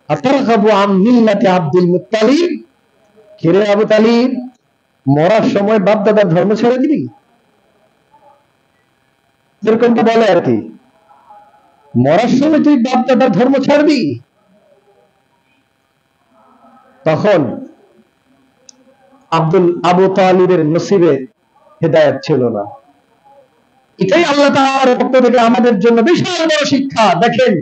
আতারগাবু আন মিল্লাতি আব্দুল মুত্তালিব, কিরে আবু তালিব, মরার সময় বাপ দাদার ধর্ম ছেড়ে দিবি? যেরকমটা বলে আর কি, মরার সময় তুই বাপ দাদার ধর্ম ছাড়বি? তখন আবু তালিবের নসিবে হেদায়েত ছিল না। এটাই আল্লাহ তাআলার পক্ষ থেকে আমাদের জন্য বিশাল বড় শিক্ষা। দেখেন,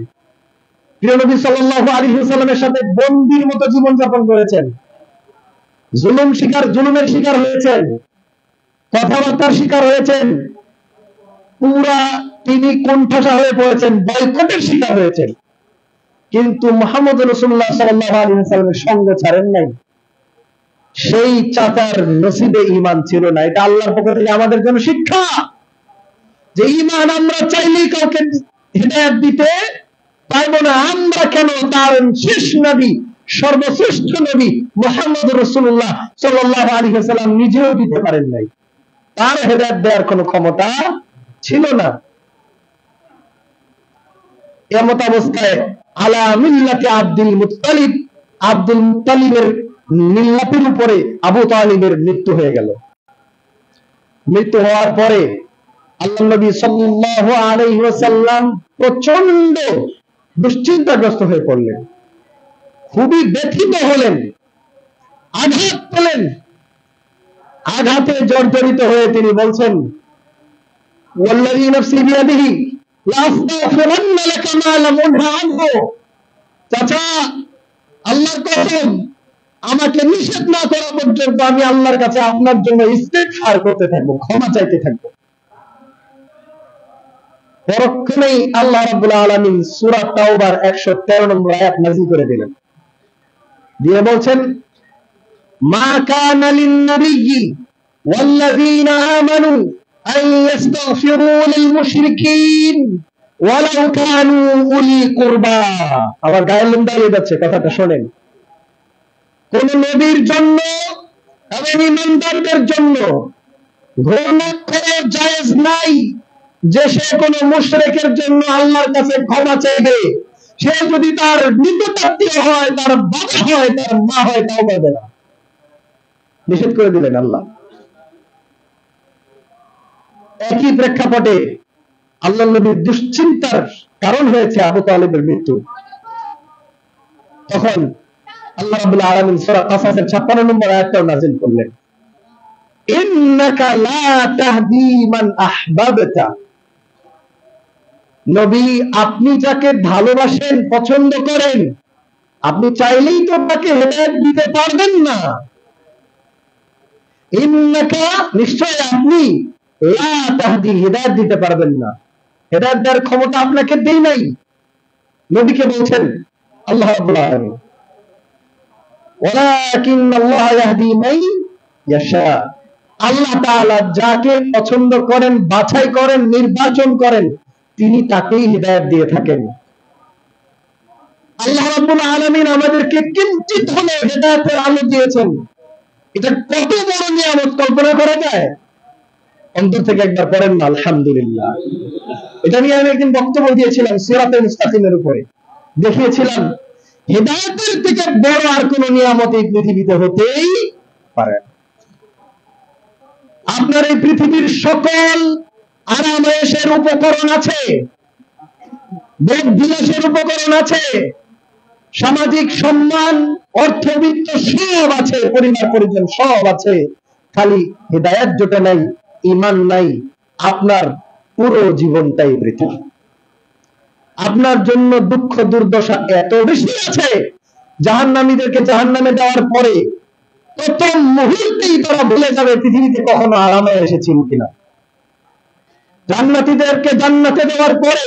প্রিয় নবী সাল্লাল্লাহু আলাইহি ওয়াসাল্লামের সাথে বন্দীর মতো জীবন যাপন করেছেন, জুলুমের শিকার হয়েছেন, কথাবার্তার শিকার হয়েছেন, পুরা তিনি কোণঠাসা হয়ে পড়েছেন, বয়কটের শিকার হয়েছেন, কিন্তু মুহাম্মদ রাসূলুল্লাহ সাল্লাল্লাহু আলাইহি ওয়াসাল্লামের সঙ্গ ছাড়েন নাই। সেই চাচার নসিবে ঈমান ছিল না। এটা আল্লাহর পক্ষ থেকে আমাদের জন্য শিক্ষা, যে ঈমান আমরা চাইলেই কাউকে হিদায়াত দিতে পারবো না। আমরা কেন, তার শেষ নবী, সর্বশ্রেষ্ঠ নবী মুহাম্মদ রাসূলুল্লাহ সাল্লাল্লাহু আলাইহি ওয়াসাল্লাম নিজেও দিতে পারেন নাই, তার হেদায়েত দেওয়ার কোনো ক্ষমতা ছিল না। এমত অবস্থায় আলা মিল্লাতি আব্দুল মুত্তালিব, আব্দুল মুত্তালিবের মিল্লাতের উপরে আবু তালিবের মৃত্যু হয়ে গেল। মৃত্যু হওয়ার পরে আল্লাহ নবী সাল্লাল্লাহু আলাইহি ওয়াসাল্লাম প্রচন্ড দুশ্চিন্তাগ্রস্ত হয়ে পড়লেন, খুবই ব্যথিত হলেন, আঘাত পেলেন। আঘাতে জর্জরিত হয়ে তিনি বলছেন, ওয়াল্লাযী নাফসি বিয়াদিহি লা আস্তাগফিরান্না লাকা মা লাম উনহা আনহু, চাচা আল্লাহর কসম, আমাকে নিষেধ না করা পর্যন্ত আমি আল্লাহর কাছে আপনার জন্য ইস্তিগফার করতে থাকবো, ক্ষমা চাইতে থাকবো। পরক্ষণেই আল্লাহ রাব্বুল আলামিন সূরা তাওবার 113 নম্বর আয়াত নাযিল করে দিলেন, দিয়ে বলছেন, মা কানা লিন নাবিয়্যি ওয়াল্লাযীনা আমানু আন ইস্তাগফিরু লিল মুশরিকিন ওয়ালাউ কানু উলি কুরবা। আবার গায়ের লোম দাঁড়িয়ে যাচ্ছে, কথাটা শোনেন। কোন নবীর জন্য এবং ঈমানদারদের জন্য ঘৃণা করা জায়েজ নাই যে সে কোন মুশরিকের জন্য আল্লাহর কাছে ক্ষমা চাইবে, সে যদি তার নিকটাত্মীয় হয়, তার বাবা হয়, তার মা হয়, তাও পাবে না। নিষেধ করে দিলেন আল্লাহ। একই প্রেক্ষাপটে আল্লাহ নবীর দুশ্চিন্তার কারণ হয়েছে আবু তালিবের মৃত্যু। তখন আল্লাহ রাব্বুল আলামিন সূরা কাসাসের 56 নম্বর আয়াতটা নাযিল করলেন, ইন্নাকা লা তাহদি মান আহবাবতা, নবী আপনি যাকে ভালোবাসেন, পছন্দ করেন, আপনি চাইলেই তো তাকে হেদায়েত দিতে পারবেন না। ইন্নাকা, নিশ্চয় আপনি, লা তাহদি, হেদায়েত দিতে পারবেন না, হেদায়েত দেওয়ার ক্ষমতা আপনাকে দেই নাই। নবীকে বলছেন আল্লাহ রাব্বুল আলামিন, ওয়ালাকিন্নাল্লাহ ইয়াহদি মান ইয়াশা, আল্লাহ তাআলা যাকে পছন্দ করেন, বাছাই করেন, নির্বাচন করেন, তিনি তাকেই হিদায়াত দিয়ে থাকেন। আল্লাহ রাব্বুল আলামিন আমাদেরকে কিঞ্চিত হলেও হিদায়াতের আলো দিয়েছেন। এটা কত বড় নিয়ামত, কল্পনা করা যায়? অন্তর থেকে একবার পড়েন না আলহামদুলিল্লাহ। এটা নিয়ে আমি একদিন বক্তব্য দিয়েছিলাম সিরাতুল মুস্তাকিমের উপরে, দেখিয়েছিলাম হিদায়াতের থেকে বড় আর কোন নিয়ামত এই পৃথিবীতে হতেই পারে না। আপনার এই পৃথিবীর সকল আরাম-আয়েশের উপকরণ আছে, ভোগ বিলাসের উপকরণ আছে, সামাজিক সম্মান, অর্থবিত্ত সব আছে, পরিবার পরিজন সব আছে, খালি হিদায়াত জোটে নাই, ঈমান নাই, আপনার পুরো জীবনটাই বৃথা। আপনার জন্য দুঃখ দুর্দশা এত বেশি আছে, জাহান্নামীদেরকে জাহান্নামে দেওয়ার পরে প্রথম মুহূর্তেই তারা ভুলে যাবে পৃথিবীতে কখনো আরামে এসেছিল কিনা। জান্নাতীদেরকে জান্নাতে দেওয়ার পরে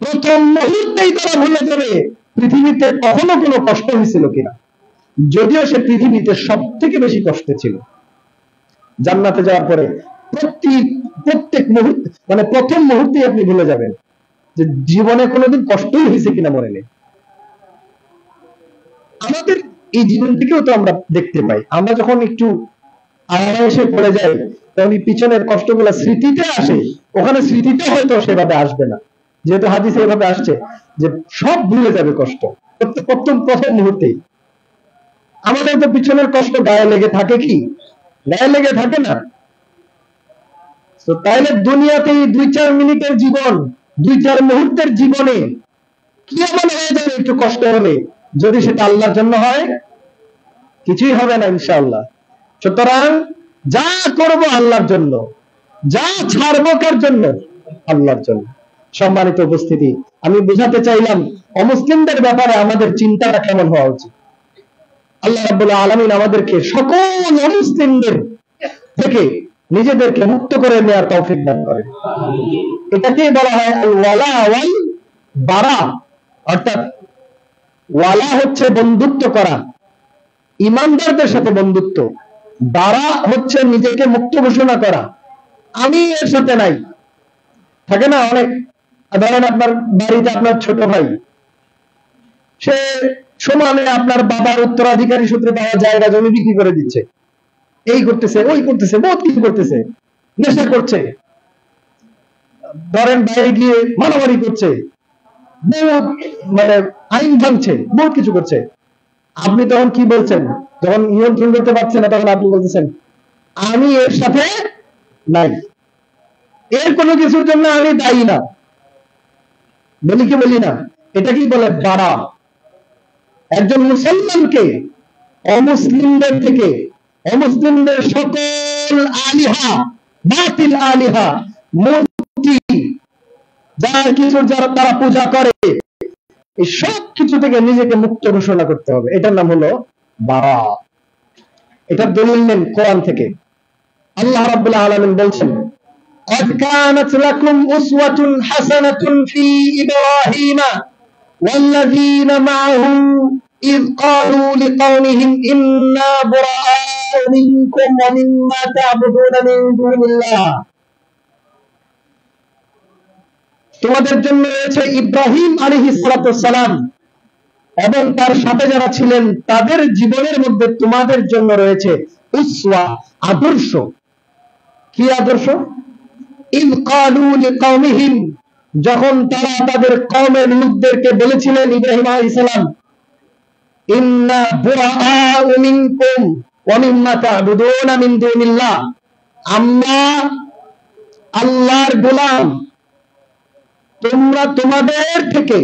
প্রথম মুহূর্তেই তারা ভুলে যাবে পৃথিবীতে কখনো কোনো কষ্ট হয়েছিল কিনা, যদিও সে পৃথিবীতে সব থেকে বেশি কষ্টে ছিল। জান্নাতে যাওয়ার পরে প্রত্যেক মুহূর্তে, মানে প্রথম মুহূর্তে আপনি ভুলে যাবেন যে জীবনে কোনোদিন কষ্টই হয়েছে কিনা মনে নেই। আমাদের এই জীবন থেকেও তো আমরা দেখতে পাই, আমরা যখন একটু আরামে পড়ে যাই তখন পিছনের কষ্টগুলো স্মৃতিতে আসে, ওখানে স্মৃতিতে হয়তো সেভাবে আসবে না, যেহেতু হাদিসে এভাবে আসছে যে সব ভুলে যাবে কষ্ট প্রথম মুহূর্তেই। আমাদের তো পিছনের কষ্ট গায়ে লেগে থাকে, কি গায়ে লেগে থাকে না? তো তাইলে দুনিয়াতে 2-4 মিনিটের জীবন, 2-4 মুহূর্তের জীবনে কি এমন হয়ে যাবে একটু কষ্ট হলে, যদি সেটা আল্লাহর জন্য হয়? কিছুই হবে না ইনশাআল্লাহ। সুতরাং যা করব আল্লাহর জন্য, যা ছাড়বো কার জন্য? আল্লাহর জন্য। সম্মানিত উপস্থিতি, আমি বোঝাতে চাইলাম অমুসলিমদের ব্যাপারে আমাদের চিন্তাটা কেমন হওয়া উচিত। আল্লাহ রাব্বুল আলামিন আমাদেরকে সকল অমুসলিমদের থেকে নিজেদেরকে মুক্ত করে নেওয়ার তৌফিক দান করেন। এটাকেই বলা হয় আল ওয়ালা ওয়াল বারা, অর্থাৎ ওয়ালা হচ্ছে বন্ধুত্ব করা, ইমানদারদের সাথে বন্ধুত্ব, বারা হচ্ছে নিজেকে মুক্ত ঘোষণা করা, আমি এর সাথে নাই। থাকে না অনেক, ধরেন আপনার বাড়িতে আপনার ছোট ভাই, সে সমানে আপনার বাবার উত্তরাধিকারী সূত্রে পাওয়া জায়গা জমি বিক্রি করে দিচ্ছে, এই করতেছে ওই করতেছে, বহুত কিছু করতেছে, নেশা করছে, ধরেন বাইরে গিয়ে মারামারি করছে, বহুত মানে আইন ভাঙছে, বহুত কিছু করছে। আপনি তখন কি বলছেন? যখন নিয়ন্ত্রণ করতে পারছেন না তখন আপনি বলতেছেন আমি এর সাথে নাই, এর কোনো কিছুর জন্য আমি দায়ী না, বলি কি বলি না? এটা কি বলে? বারা। একজন মুসলমানকে অমুসলিমদের থেকে, অমুসলিমদের সকল আলিহা, বাতিল আলিহা, মূর্তি, যা কিছু যারা তারা পূজা করে, এই সব কিছু থেকে নিজেকে মুক্ত ঘোষণা করতে হবে। এটার নাম হলো বারা। এটার দলিল নেন কোরআন থেকে। আল্লাহ রাব্বুল আলামিন বলছেন قد كانت لكم أسوة حسنة في إبراهيم والذين معه إذ قالوا لقومهم إنا براء منكم ومما تعبدون من دون الله। তোমাদের জন্য রয়েছে ইব্রাহিম আলাইহিস সালাম এবং তার সাথে যারা ছিলেন তাদের জীবনের মধ্যে তোমাদের জন্য রয়েছে উসওয়া, আদর্শ। কি আদর্শ? ইয ক্বালু লিকাওমিহিম, যখন তারা তাদের কওমের লোকদেরকে বলেছিলেন, ইব্রাহিম আলাইহিস সালাম, ইন্না বুরাআউ মিনকুম ওয়া মিম্মা তা'বুদুনা মিন দুনিল্লাহ, আমরা আল্লাহর গোলাম, তোমরা তোমাদের থেকে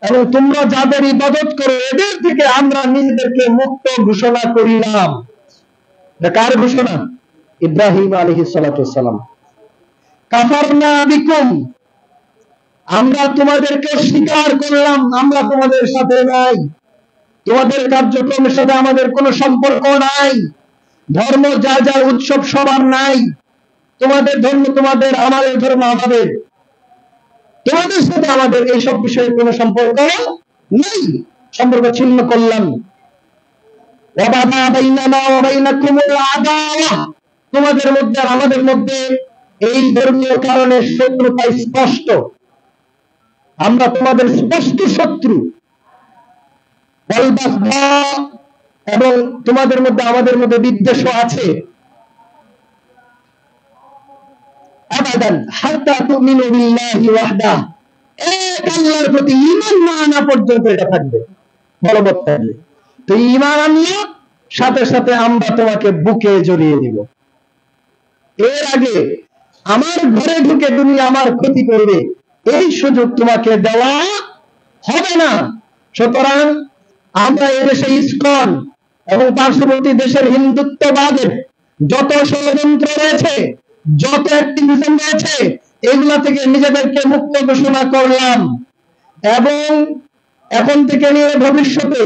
এবং তোমরা যাদের ইবাদত করো এদের থেকে আমরা নিজেদেরকে মুক্ত ঘোষণা করিলাম। এটা কার ঘোষণা? ইব্রাহিম আলাইহিস সালাম। কাফারনা বিকুম, আমরা তোমাদেরকে স্বীকার করলাম, আমরা তোমাদের সাথে নাই, তোমাদের কার্যক্রমের সাথে আমাদের কোনো সম্পর্ক নাই, ধর্ম যা যা উৎসব সবার নাই, তোমাদের ধর্ম তোমাদের, আমাদের ধর্ম আমাদের, তোমাদের সাথে আমাদের এইসব বিষয়ে কোনো সম্পর্ক নেই, সম্পর্ক ছিন্ন করলাম। তোমাদের মধ্যে আর আমাদের মধ্যে এই ধর্মীয় কারণে শত্রুতা স্পষ্ট, আমরা তোমাদের স্পষ্ট শত্রু। এবং তোমাদের মধ্যে আমাদের মধ্যে বিদ্বেষ আছে। আবাদান হাত্তা তুমিনু বিল্লাহি ওয়াহদা, এক আল্লাহর প্রতি ঈমান না আনা পর্যন্ত এটা থাকবে, বলবৎ থাকবে। তো ঈমান আনলে সাথে সাথে আমরা তোমাকে বুকে জড়িয়ে দিব। এর আগে আমার ঘরে ঢুকে তুমি আমার ক্ষতি করবে, এই সুযোগ তোমাকে দেওয়া হবে না। সুতরাং আমরা এদেশে ইসকন এবং পার্শ্ববর্তী দেশের হিন্দুত্ববাদের যত ষড়যন্ত্র রয়েছে, যত অ্যাক্টিভিজম রয়েছে, এগুলা থেকে নিজেদেরকে মুক্ত ঘোষণা করলাম। এবং এখন থেকে নিয়ে ভবিষ্যতে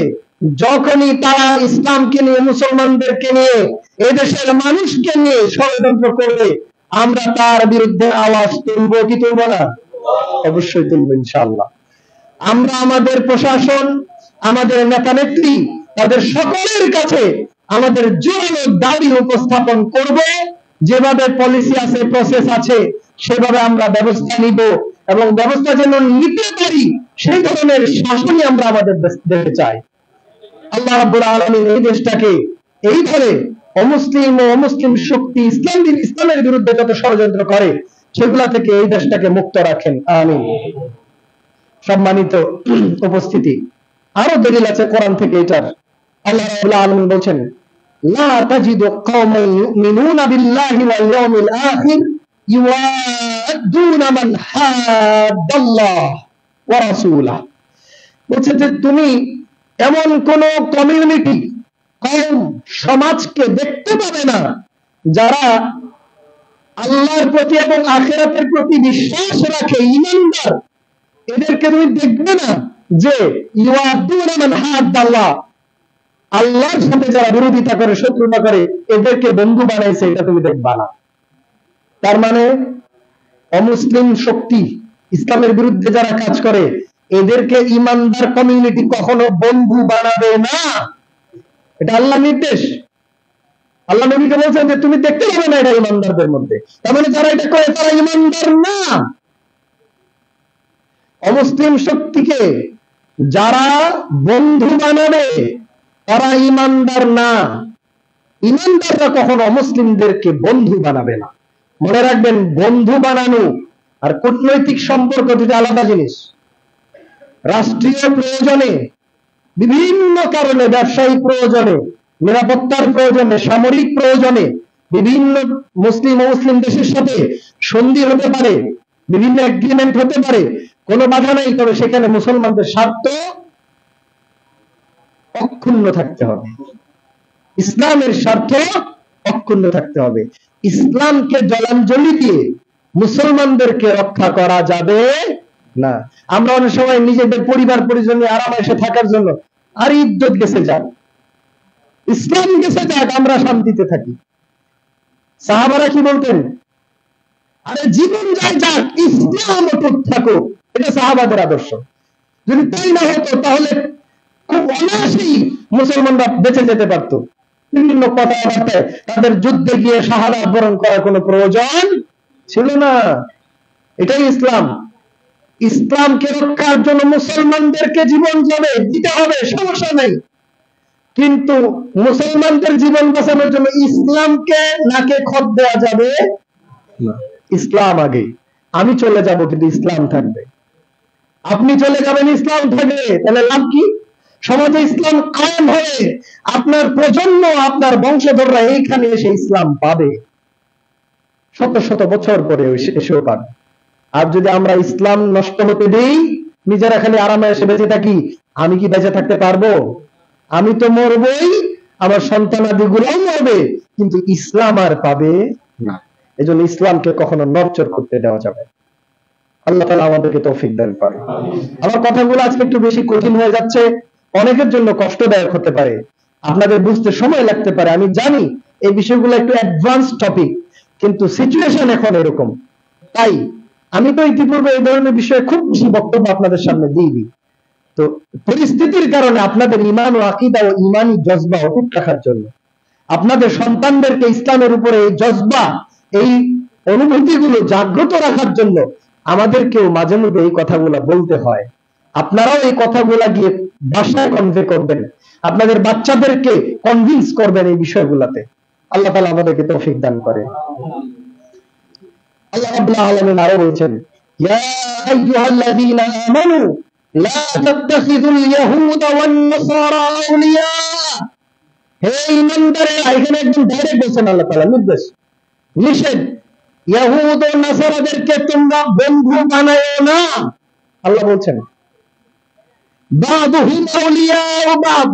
যখনই তারা ইসলামকে নিয়ে, মুসলমানদেরকে নিয়ে, এদেশের মানুষকে নিয়ে ষড়যন্ত্র করবে, আমরা তার বিরুদ্ধে আওয়াজ তুলব কি তুলব না? অবশ্যই তুলব ইনশাআল্লাহ। আমরা আমাদের প্রশাসন, আমাদের নেতা নেত্রী, তাদের সকলের কাছে আমাদের জোরালো দাবি উপস্থাপন করব যেভাবে পলিসি আছে, প্রসেস আছে, সেভাবে আমরা ব্যবস্থা নিব, এবং ব্যবস্থা যেন নিতে পারি সেই ধরনের শাসনই আমরা আমাদের দেশে চাই। আল্লাহ রাব্বুল আলামিন এই দেশটাকে এইভাবে অমুসলিম ও অমুসলিম শক্তি ইসলামের বিরুদ্ধে যত ষড়যন্ত্র করে সেগুলা থেকে এই দেশটাকে মুক্ত রাখেন, আমিন। সম্মানিত উপস্থিতি, আরো দলিল আছে কোরআন থেকে এটার। আল্লাহ রাব্বুল আলামিন বলছেন, লা তাজিদু কওমান ইউমিনুনা বিল্লাহি ওয়াল ইয়াউমিল আখির ইউআদ্দুনা মান হাদ্দাল্লাহ ওয়া রাসূলাহ। বলছে যে তুমি এমন কোন কমিউনিটি, কওম, সমাজকে দেখতে পাবে না যারা আল্লাহর প্রতি এবং আখিরাতের প্রতি বিশ্বাস রাখে, ঈমানদার, এদেরকে তুমি দেখবে না যে ইউআদ্দুনা মান হাদ্দাল্লাহ, আল্লাহর সাথে যারা বিরোধিতা করে, শত্রুতা করে, এদেরকে বন্ধু বানাইছে, এটা তুমি দেখবা না। তার মানে অমুসলিম শক্তি, ইসলামের বিরুদ্ধে যারা কাজ করে, এদেরকে ঈমানদার কমিউনিটি কখনো বন্ধু বানাবে না। এটা আল্লাহর নির্দেশ। আল্লাহ নবীকে বলছেন যে তুমি দেখতে পাবে না এটা ঈমানদারদের মধ্যে। তার মানে যারা এটা করে তারা ঈমানদার না। অমুসলিম শক্তিকে যারা বন্ধু বানাবে তারা ঈমানদার না। ঈমানদাররা কখনো অমুসলিমদেরকে বন্ধু বানাবে না। মনে রাখবেন, বন্ধু বানানো আর কূটনৈতিক সম্পর্ক দুটো আলাদা জিনিস। রাষ্ট্রীয় প্রয়োজনে, বিভিন্ন কারণে, ব্যবসায়িক প্রয়োজনে, নিরাপত্তার প্রয়োজনে, সামরিক প্রয়োজনে বিভিন্ন মুসলিম ও মুসলিম দেশের সাথে সন্ধি হতে পারে, বিভিন্ন এগ্রিমেন্ট হতে পারে, কোনো বাধা নাই। তবে সেখানে মুসলমানদের স্বার্থ অক্ষুণ্ণ থাকতে হবে, ইসলামের স্বার্থ অক্ষুণ্ণ থাকতে হবে। ইসলামকে জলাঞ্জলি দিয়ে মুসলমানদেরকে রক্ষা করা যাবে না। আমরা অনেক সময় নিজেদের পরিবার পরিজন নিয়ে আরামে থাকার জন্য, আর ইজ্জত গেছে যাক, ইসলাম গেছে যাক, আমরা শান্তিতে থাকি। সাহাবারা কি বলতেন? আরে জীবন যায় যাক, ইসলাম অটুট থাকুক। এটা সাহাবাদের আদর্শ। যদি তাই না হতো তাহলে খুব অনায়াসেই মুসলমানরা বেঁচে যেতে পারত। বিভিন্ন কথাবার্তায় তাদের যুদ্ধে গিয়ে শাহাদাত বরণ করার কোনো প্রয়োজন ছিল না। এটাই ইসলাম। ইসলামকে রক্ষার জন্য মুসলমানদেরকে জীবন যাবে দিতে হবে, সমস্যা নেই, কিন্তু মুসলমানদের জীবন বাঁচানোর জন্য ইসলামকে নাকে খত দেওয়া যাবে না। ইসলাম আগে। আমি চলে যাব কিন্তু ইসলাম থাকবে। আপনি চলে যাবেন, ইসলাম থাকবে, তাহলে লাভ কি? সমাজে ইসলাম কায়েম হয়ে আপনার প্রজন্ম, আপনার বংশধররা এইখানে এসে ইসলাম পাবে, শত শত বছর পরে এসেও পাবে। আর যদি আমরা ইসলাম নষ্ট হতে দেই, নিজেরা খালি আরামে এসে বেঁচে থাকি, আমি কি বেঁচে থাকতে পারবো? আমি তো মরবই, আমার সন্তানাদি গুলাও মরবে, কিন্তু ইসলাম আর পাবে না। এজন্য ইসলামকে কখনো নড়চড় করতে দেওয়া যাবে। আল্লাহ তাআলা আমাদেরকে তৌফিক দান করেন। আমার কথাগুলো আজকে একটু বেশি কঠিন হয়ে যাচ্ছে, অনেকের জন্য কষ্টদায়ক হতে পারে, আপনাদের বুঝতে সময় লাগতে পারে। আমি জানি এই বিষয়গুলো একটু অ্যাডভান্স টপিক, কিন্তু সিচুয়েশন এখন এরকম। তাই আমি তো ইতিপূর্বে এই ধরনের বিষয়ে খুব বেশি বক্তব্য আপনাদের সামনে দিইনি। তো পরিস্থিতির কারণে আপনাদের ঈমান ও আকীদা ও ঈমানি জজবা অটুট রাখার জন্য, আপনাদের সন্তানদেরকে ইসলামের উপরে এই জজবা, এই অনুভূতিগুলো জাগ্রত রাখার জন্য আমাদেরকেও মাঝে মধ্যে এই কথাগুলো বলতে হয়। আপনারাও এই কথাগুলা গিয়ে বাসায় কনভে করবেন, আপনাদের বাচ্চাদেরকে কনভিন্স করবেন এই বিষয়গুলোতে। আল্লাহ তাআলা আমাদেরকে তৌফিক দান করেন। আল্লাহ রাব্বুল আলামিন আরো বলছেন, ইয়া আইয়ুহাল্লাযীনা আমানু লা তাত্তাখিযুল ইয়াহুদা ওয়ান নাসারা আউলিয়া। হে ঈমানদারেরা, এখানে একদম ডাইরেক্ট বলছেন আল্লাহ তাআলা, নির্দেশ, নিষেধ, ইহুদ ও নাসারাদেরকে তোমরা বন্ধু বানায়ো না। আল্লাহ বলছেন, বাদুহুম আউলিয়াউ বাদ,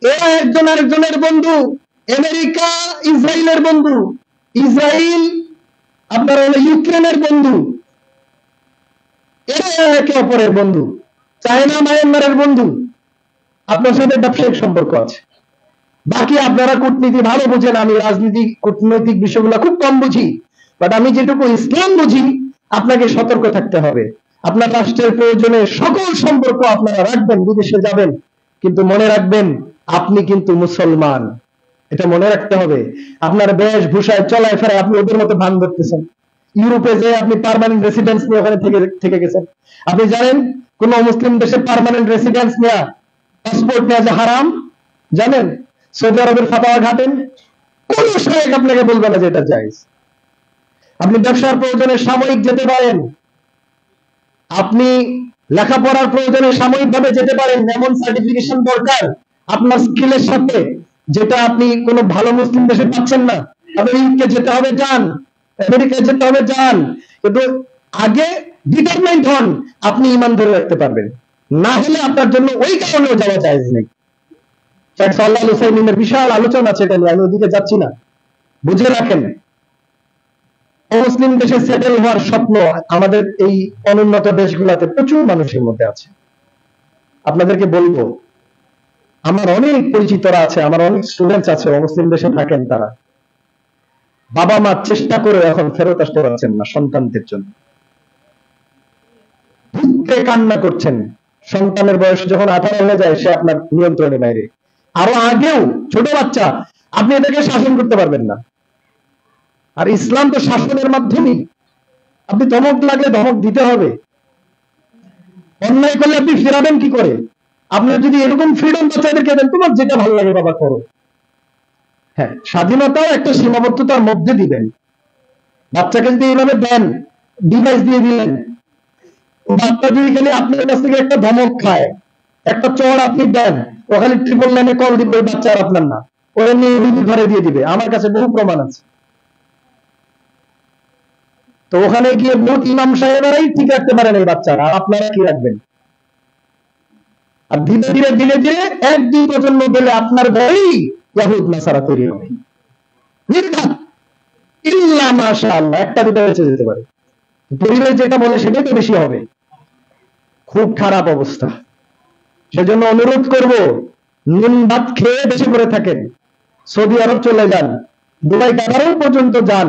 এরা একজন আরেকজনের বন্ধু। আমেরিকা ইসরায়েলের বন্ধু, ইসরায়েল আপনার হলো ইউক্রেনের বন্ধু, এরা একে অপরের বন্ধু। চায়না মায়ানমারের বন্ধু, আপনার সাথে ব্যবসায়িক সম্পর্ক আছে। বাকি আপনারা কূটনীতি ভালো বুঝেন, আমি রাজনীতি কূটনৈতিক বিষয়গুলো খুব কম বুঝি, বাট আমি যেটুকু ইসলাম বুঝি, আপনাকে সতর্ক থাকতে হবে। আপনার রাষ্ট্রের প্রয়োজনে সকল সম্পর্ক আপনারা রাখবেন, বিদেশে যাবেন, কিন্তু মনে রাখবেন আপনি কিন্তু মুসলমান। এটা মনে রাখতে হবে। আপনার বেশভূষায় চলায় ফেরায় আপনি ওদের মতো ভান ধরতেছেন। ইউরোপে যে আপনি পার্মানেন্ট রেসিডেন্স নিয়ে ওখানে থেকে গেছেন। আপনি জানেন কোন মুসলিম দেশে পার্মানেন্ট রেসিডেন্স নেওয়া, পাসপোর্ট নেওয়া যে হারাম? জানেন? সৌদি আরবের ফাতাওয়া ঘাটেন, কোন শায়েখ আপনাকে বলবে না যে এটা জায়েজ। আপনি ব্যবসার প্রয়োজনে সাময়িক যেতে পারেন, আপনি লেখাপড়ার প্রয়োজনে সাময়িকভাবে যেতে পারেন, এমন সার্টিফিকেশন দরকার আপনার স্কিলের সাথে, যেটা আপনি কোনো ভালো মুসলিম দেশে পাচ্ছেন না। আপনি ইউকে যেতে হবে, যান। আমেরিকায় যেতে হবে, যান। কিন্তু আগে ডিটারমাইন্ড হন আপনি ঈমান ধরে রাখতে পারবেন, না হলে আপনার জন্য ওই কারণেও যাওয়া জায়েজ নেই। শেখ সাল্লাহ আল উসাইমিনের বিশাল আলোচনা আছে এটা নিয়ে, আমি ওদিকে যাচ্ছি না। বুঝে রাখেন, মুসলিম দেশে সেটেল হওয়ার স্বপ্ন আমাদের এই অনুন্নত দেশগুলোতে প্রচুর মানুষের মধ্যে আছে। আপনাদেরকে বলবো, আমার অনেক পরিচিতরা আছে, আমার অনেক স্টুডেন্টস আছে মুসলিম দেশে থাকেন, তারা বাবা মা চেষ্টা করে এখন ফেরত আসতে পারছেন না সন্তানদের জন্য, কান্না করছেন। সন্তানের বয়স যখন 18 হয়ে যায়, সে আপনার নিয়ন্ত্রণের বাইরে। আরো আগেও ছোট বাচ্চা, আপনি এদেরকে শাসন করতে পারবেন না। আর ইসলাম তো শাসনের মাধ্যমে, আপনি ধমক লাগলে ধমক দিতে হবে। অন্যায় করলে আপনি ফেরাবেন কি করে? আপনি যদি এরকম ফ্রিডম বাচ্চাদেরকে দেন, তোমার যেটা ভালো লাগে বাবা করো। হ্যাঁ, স্বাধীনতাও একটা সীমাবদ্ধতার মধ্যে দিবেন। বাচ্চাকে যদি এইভাবে দেন, ডিভাইস দিয়ে দিলেন, বাচ্চা যদি খালি আপনার কাছ থেকে একটা ধমক খায়, একটা চড় আপনি দেন, ও খালি ট্রিপল লাইনে কল দিবে, ওই বাচ্চা আর আপনার না, ওরা নিয়ে ঘরে দিয়ে দিবে। আমার কাছে বহু প্রমাণ আছে। তো ওখানে গিয়ে বহুত ইমাম সাহেবেরাই ঠিক রাখতে পারেন এই বাচ্চারা, আর আপনারা কি রাখবেন? আর ধীরে ধীরে ধীরে ধীরে 1-2 প্রজন্ম গেলে আপনার ঘরেই ইয়াহুদ নাসারা তৈরি হবে। নির্ঘাত, ইল্লা মাশাআল্লাহ, একটা দুটো বেঁচে যেতে পারে। পরিবেশ যেটা বলে সেটাই তো বেশি হবে। খুব খারাপ অবস্থা। সেজন্য অনুরোধ করব, নুন ভাত খেয়ে বেশি করে থাকেন, সৌদি আরব চলে যান, দুবাই কাতার পর্যন্ত যান,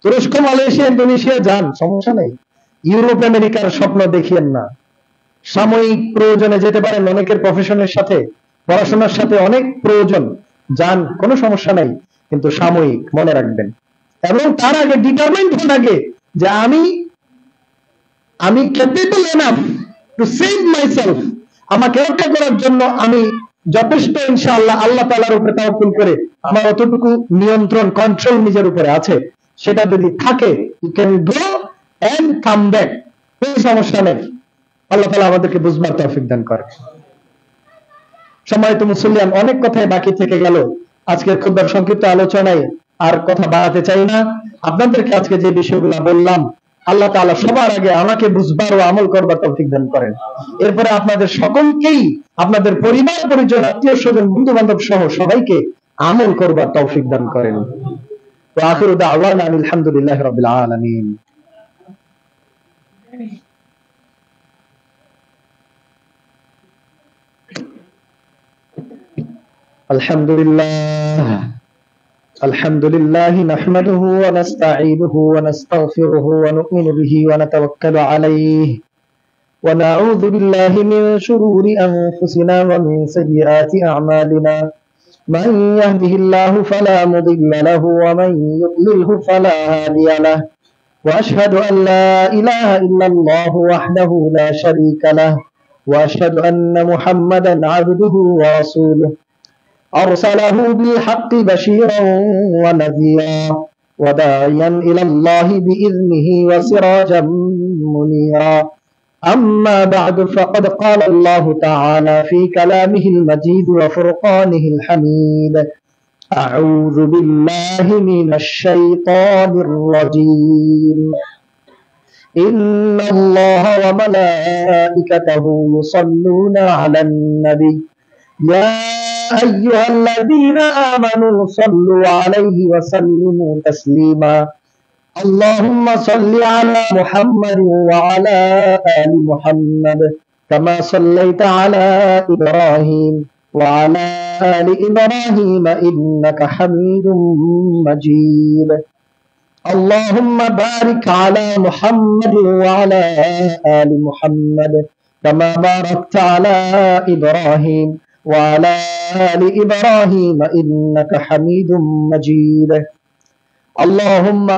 তুরস্ক, মালয়েশিয়া, ইন্দোনেশিয়া যান, সমস্যা নেই। ইউরোপ আমেরিকার স্বপ্ন দেখিয়েন না। সাময়িক প্রয়োজনে যেতে পারেন, অনেকের প্রফেশনের সাথে, পড়াশোনার সাথে অনেক প্রয়োজন, যান, কোনো সমস্যা নাই, কিন্তু সাময়িক মনে রাখবেন। এবং তার আগে ডিটারমাইন্ড হন আগে যে আমি capable enough to save myself, আমাকে রক্ষা করার জন্য আমি যথেষ্ট, ইনশাআল্লাহ আল্লাহ তাআলার উপরে তাওয়াক্কুল করে আমার অতটুকু নিয়ন্ত্রণ, কন্ট্রোল নিজের উপরে আছে। সেটা যদি থাকে, you can go and come back, কোনো সমস্যা নেই। আল্লাহ তাআলা আমাদেরকে বুঝবার তৌফিক দান করে। সম্মানিত মুসলিয়ান, অনেক কথাই বাকি থেকে গেল আজকের খুতবার সংক্ষিপ্ত আলোচনায়, আর কথা বাড়াতে চাই না। আপনাদেরকে আজকে যে বিষয়গুলো বললাম, আল্লাহ তাআলা সবার আগে আমাকে বুঝবার ও আমল করবার তৌফিক দান করেন। এরপরে আপনাদের সকলকেই, আপনাদের পরিবার পরিজন, আত্মীয় স্বজন, বন্ধু বান্ধব সহ সবাইকে আমল করবার তৌফিক দান করেন। ওয়া আখিরু দাওয়ানা আলহামদুলিল্লাহি রাব্বিল আলামিন। الحمد لله نحمده ونستعينه ونستغفره ونؤمن به ونتوكل عليه ونعوذ بالله من شرور أنفسنا ومن سيئات أعمالنا، من يهده الله فلا مضل له ومن يضلله فلا هادي له، وأشهد أن لا إله إلا الله وحده لا شريك له، وأشهد أن محمدا عبده ورسوله، أرسله بالحق بشيرا ونذيرا وداعيا إلى الله بإذنه وسراجا منيرا. أما بعد، فقد قال الله تعالى في كلامه المجيد وفرقانه الحميد: أعوذ بالله من الشيطان الرجيم. إن الله وملائكته يصلون على النبي، يا أيها الذين آمنوا صلوا عليه وسلموا تسليما. اللهم صل على محمد وعلى آل محمد كما صليت على إبراهيم وعلى آل إبراهيم إنك حميد مجيد. اللهم بارك على محمد وعلى آل محمد كما باركت على إبراهيم وعلى آل إبراهيم إنك حميد مجيد اللهم